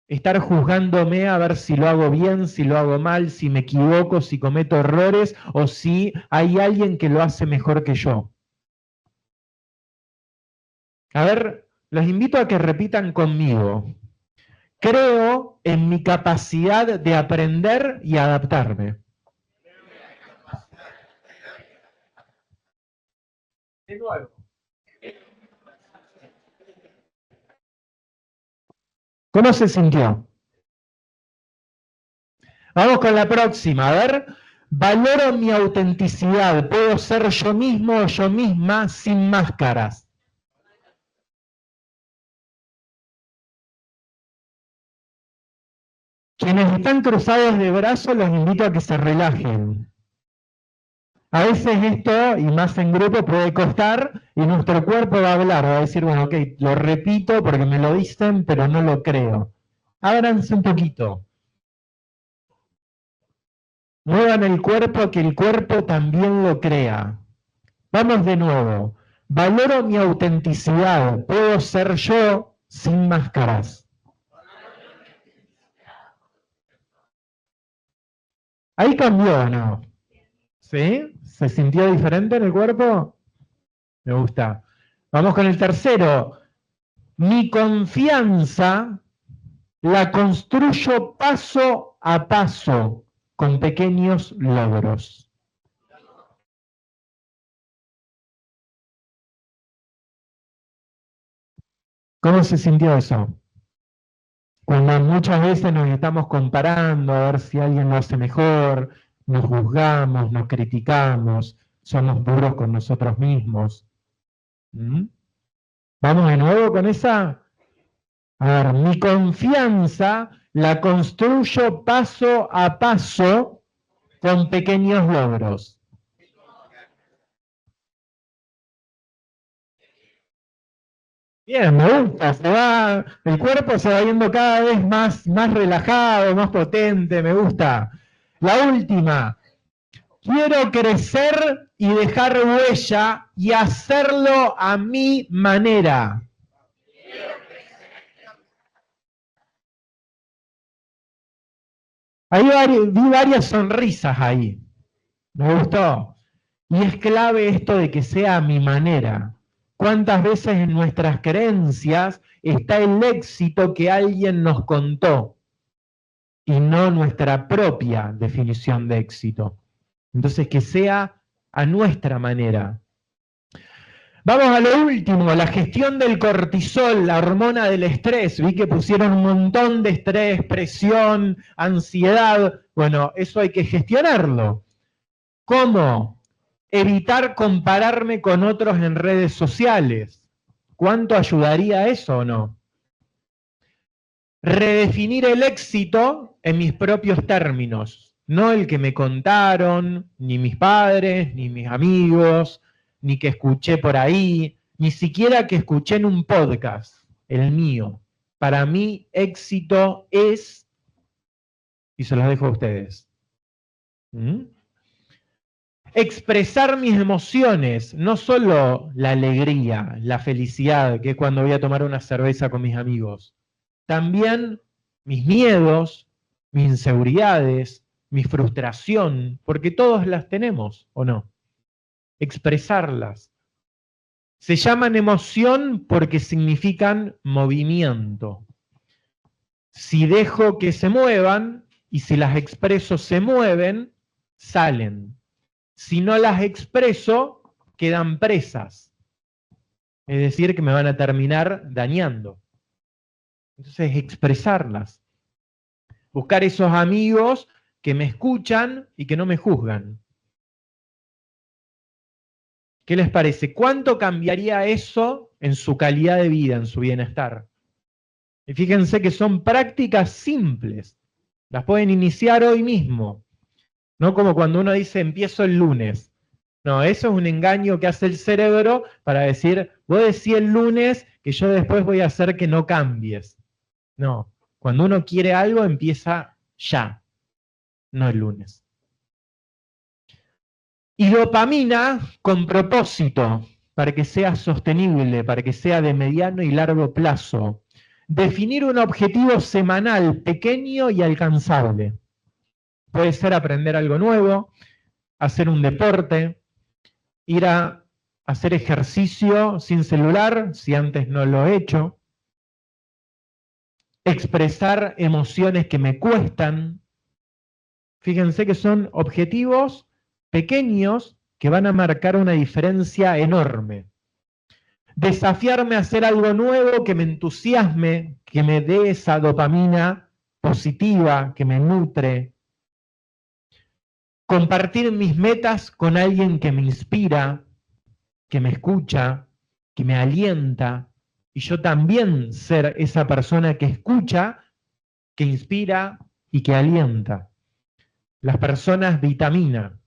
estar juzgándome a ver si lo hago bien, si lo hago mal, si me equivoco, si cometo errores o si hay alguien que lo hace mejor que yo. A ver, los invito a que repitan conmigo. Creo en mi capacidad de aprender y adaptarme. De nuevo. ¿Cómo se sintió? Vamos con la próxima, a ver. Valoro mi autenticidad, puedo ser yo mismo o yo misma sin máscaras. Quienes están cruzados de brazos los invito a que se relajen. A veces esto, y más en grupo, puede costar y nuestro cuerpo va a hablar, va a decir, bueno, ok, lo repito porque me lo dicen, pero no lo creo. Ábranse un poquito. Muevan el cuerpo, que el cuerpo también lo crea. Vamos de nuevo. Valoro mi autenticidad. Puedo ser yo sin máscaras. Ahí cambió, ¿no? ¿Sí? ¿Se sintió diferente en el cuerpo? Me gusta. Vamos con el tercero. Mi confianza la construyo paso a paso, con pequeños logros. ¿Cómo se sintió eso? Cuando muchas veces nos estamos comparando a ver si alguien lo hace mejor, nos juzgamos, nos criticamos, somos duros con nosotros mismos. ¿Mm? ¿Vamos de nuevo con esa? A ver, mi confianza la construyo paso a paso con pequeños logros. Bien, me gusta, el cuerpo se va yendo cada vez más relajado, más potente, me gusta. La última, quiero crecer y dejar huella y hacerlo a mi manera. Ahí vi varias sonrisas ahí, me gustó. Y es clave esto de que sea a mi manera. ¿Cuántas veces en nuestras creencias está el éxito que alguien nos contó y no nuestra propia definición de éxito? Entonces, que sea a nuestra manera. Vamos a lo último, la gestión del cortisol, la hormona del estrés. Vi que pusieron un montón de estrés, presión, ansiedad. Bueno, eso hay que gestionarlo. ¿Cómo? Evitar compararme con otros en redes sociales. ¿Cuánto ayudaría eso o no? Redefinir el éxito en mis propios términos, no el que me contaron, ni mis padres, ni mis amigos, ni que escuché por ahí, ni siquiera que escuché en un podcast, el mío. Para mí, éxito es, y se los dejo a ustedes. Expresar mis emociones, no solo la alegría, la felicidad, que es cuando voy a tomar una cerveza con mis amigos. También mis miedos, mis inseguridades, mi frustración, porque todos las tenemos, ¿o no? Expresarlas. Se llaman emoción porque significan movimiento. Si dejo que se muevan, y si las expreso se mueven, salen. Si no las expreso, quedan presas. Es decir, que me van a terminar dañando. Entonces, expresarlas. Buscar esos amigos que me escuchan y que no me juzgan. ¿Qué les parece? ¿Cuánto cambiaría eso en su calidad de vida, en su bienestar? Y fíjense que son prácticas simples. Las pueden iniciar hoy mismo. No como cuando uno dice empiezo el lunes. No, eso es un engaño que hace el cerebro para decir, vos decís el lunes que yo después voy a hacer que no cambies. No, cuando uno quiere algo empieza ya, no el lunes. Y dopamina con propósito, para que sea sostenible, para que sea de mediano y largo plazo. Definir un objetivo semanal pequeño y alcanzable. Puede ser aprender algo nuevo, hacer un deporte, ir a hacer ejercicio sin celular, si antes no lo he hecho, expresar emociones que me cuestan. Fíjense que son objetivos pequeños que van a marcar una diferencia enorme. Desafiarme a hacer algo nuevo que me entusiasme, que me dé esa dopamina positiva, que me nutre. Compartir mis metas con alguien que me inspira, que me escucha, que me alienta. Y yo también ser esa persona que escucha, que inspira y que alienta. Las personas vitamina.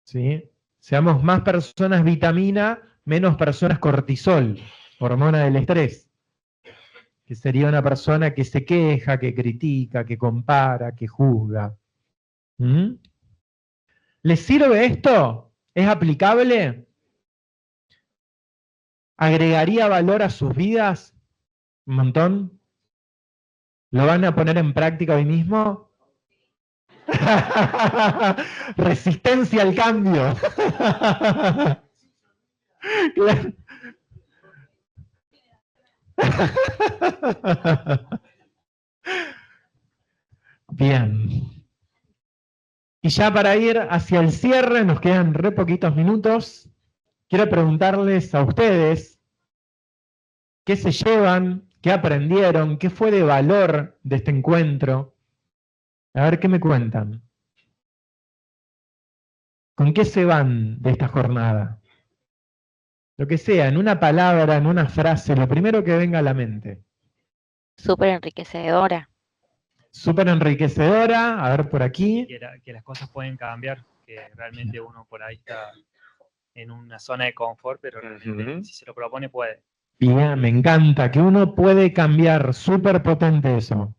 ¿Sí? Seamos más personas vitamina, menos personas cortisol, hormona del estrés. Que sería una persona que se queja, que critica, que compara, que juzga. ¿Mm? ¿Les sirve esto? ¿Es aplicable? ¿Agregaría valor a sus vidas? ¿Un montón? ¿Lo van a poner en práctica hoy mismo? Resistencia al cambio. Claro. Bien. Y ya para ir hacia el cierre, nos quedan re poquitos minutos. Quiero preguntarles a ustedes qué se llevan, qué aprendieron, qué fue de valor de este encuentro. A ver qué me cuentan. ¿Con qué se van de esta jornada? Lo que sea, en una palabra, en una frase, lo primero que venga a la mente. Súper enriquecedora. Súper enriquecedora, a ver por aquí. Que las cosas pueden cambiar, que realmente uno por ahí está en una zona de confort, pero realmente si se lo propone puede. Bien, me encanta, que uno puede cambiar, súper potente eso.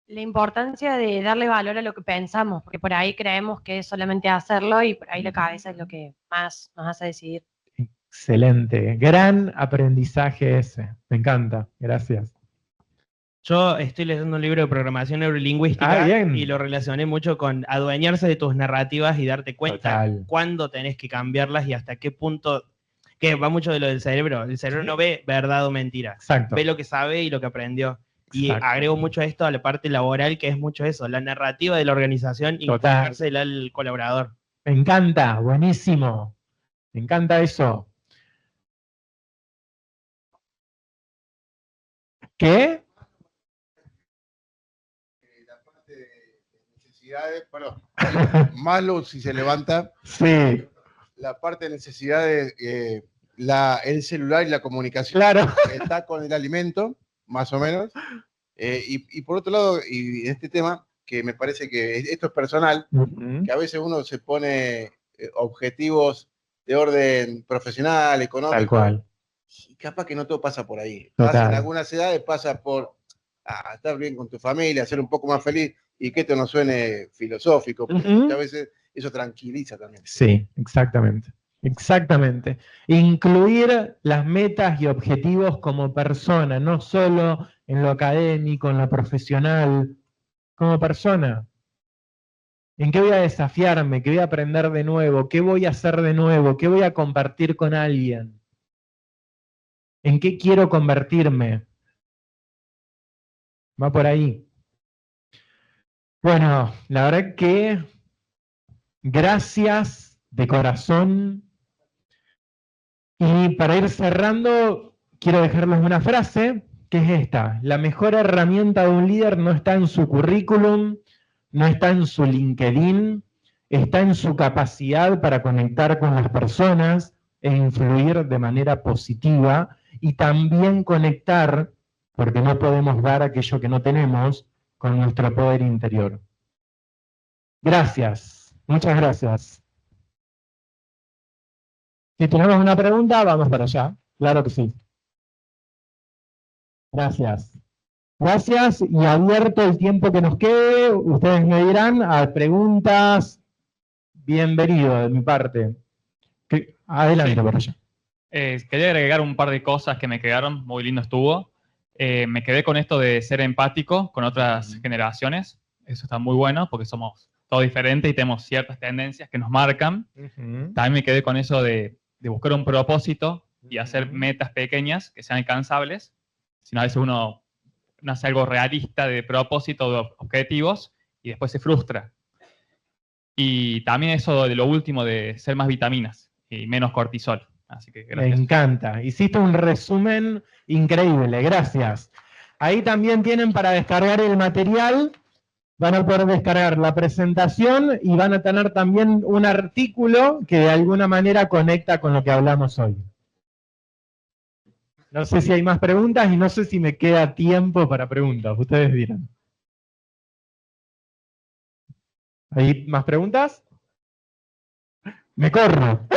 La importancia de darle valor a lo que pensamos, porque por ahí creemos que es solamente hacerlo y por ahí la cabeza es lo que más nos hace decidir. Excelente, gran aprendizaje ese, me encanta, gracias. Yo estoy leyendo un libro de programación neurolingüística y lo relacioné mucho con adueñarse de tus narrativas y darte cuenta cuándo tenés que cambiarlas y hasta qué punto, que va mucho de lo del cerebro. El cerebro no ve verdad o mentira, exacto, ve lo que sabe y lo que aprendió. Y exacto, agrego mucho esto a la parte laboral, que es mucho eso, la narrativa de la organización y inculcársela al colaborador. Me encanta, buenísimo, me encanta eso. ¿Qué? Perdón, Maslow, si se levanta, sí, la parte de necesidades, el celular y la comunicación, claro, está con el alimento, más o menos, y por otro lado, y en este tema, que me parece que esto es personal, que a veces uno se pone objetivos de orden profesional, económico, tal cual, y capaz que no todo pasa por ahí. Total. En algunas edades pasa por estar bien con tu familia, ser un poco más feliz, y que esto no suene filosófico, porque a veces eso tranquiliza también. Sí, exactamente. Exactamente. Incluir las metas y objetivos como persona, no solo en lo académico, en lo profesional, como persona. ¿En qué voy a desafiarme? ¿Qué voy a aprender de nuevo? ¿Qué voy a hacer de nuevo? ¿Qué voy a compartir con alguien? ¿En qué quiero convertirme? Va por ahí. Bueno, la verdad que gracias de corazón. Y para ir cerrando, quiero dejarles una frase, que es esta: la mejor herramienta de un líder no está en su currículum, no está en su LinkedIn, está en su capacidad para conectar con las personas e influir de manera positiva, y también conectar, porque no podemos dar aquello que no tenemos, con nuestro poder interior. Gracias, muchas gracias. Si tenemos una pregunta, vamos para allá. Claro que sí. Gracias. Gracias, y abierto el tiempo que nos quede, ustedes me dirán, a preguntas. Bienvenido de mi parte. Adelante por allá. Quería agregar un par de cosas que me quedaron, muy lindo estuvo. Me quedé con esto de ser empático con otras generaciones. Eso está muy bueno porque somos todos diferentes y tenemos ciertas tendencias que nos marcan. También me quedé con eso de buscar un propósito y hacer metas pequeñas que sean alcanzables. Si no, a veces uno no hace algo realista de propósito, de objetivos, y después se frustra. Y también eso de lo último de ser más vitaminas y menos cortisol. Así que Me gracias. encanta. Hiciste un resumen increíble, gracias. Ahí también tienen para descargar el material, van a poder descargar la presentación y van a tener también un artículo que de alguna manera conecta con lo que hablamos hoy. No sé si hay más preguntas y no sé si me queda tiempo para preguntas, ustedes dirán. ¿Hay más preguntas? Me corro.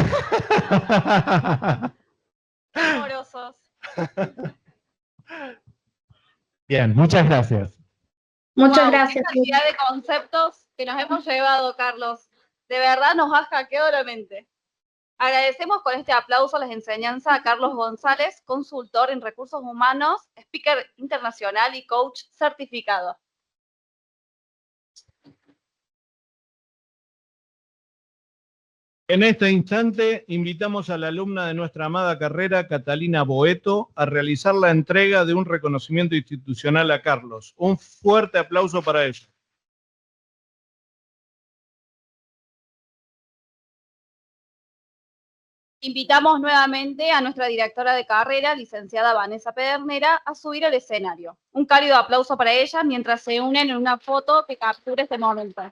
Amorosos. Bien, muchas gracias. Muchas gracias. Qué cantidad de conceptos que nos hemos llevado, Carlos. De verdad nos has hackeado la mente. Agradecemos con este aplauso las enseñanzas a Carlos González, consultor en recursos humanos, speaker internacional y coach certificado. En este instante, invitamos a la alumna de nuestra amada carrera, Catalina Boeto, a realizar la entrega de un reconocimiento institucional a Carlos. Un fuerte aplauso para ella. Invitamos nuevamente a nuestra directora de carrera, licenciada Vanessa Pedernera, a subir al escenario. Un cálido aplauso para ella mientras se unen en una foto que capture este momento.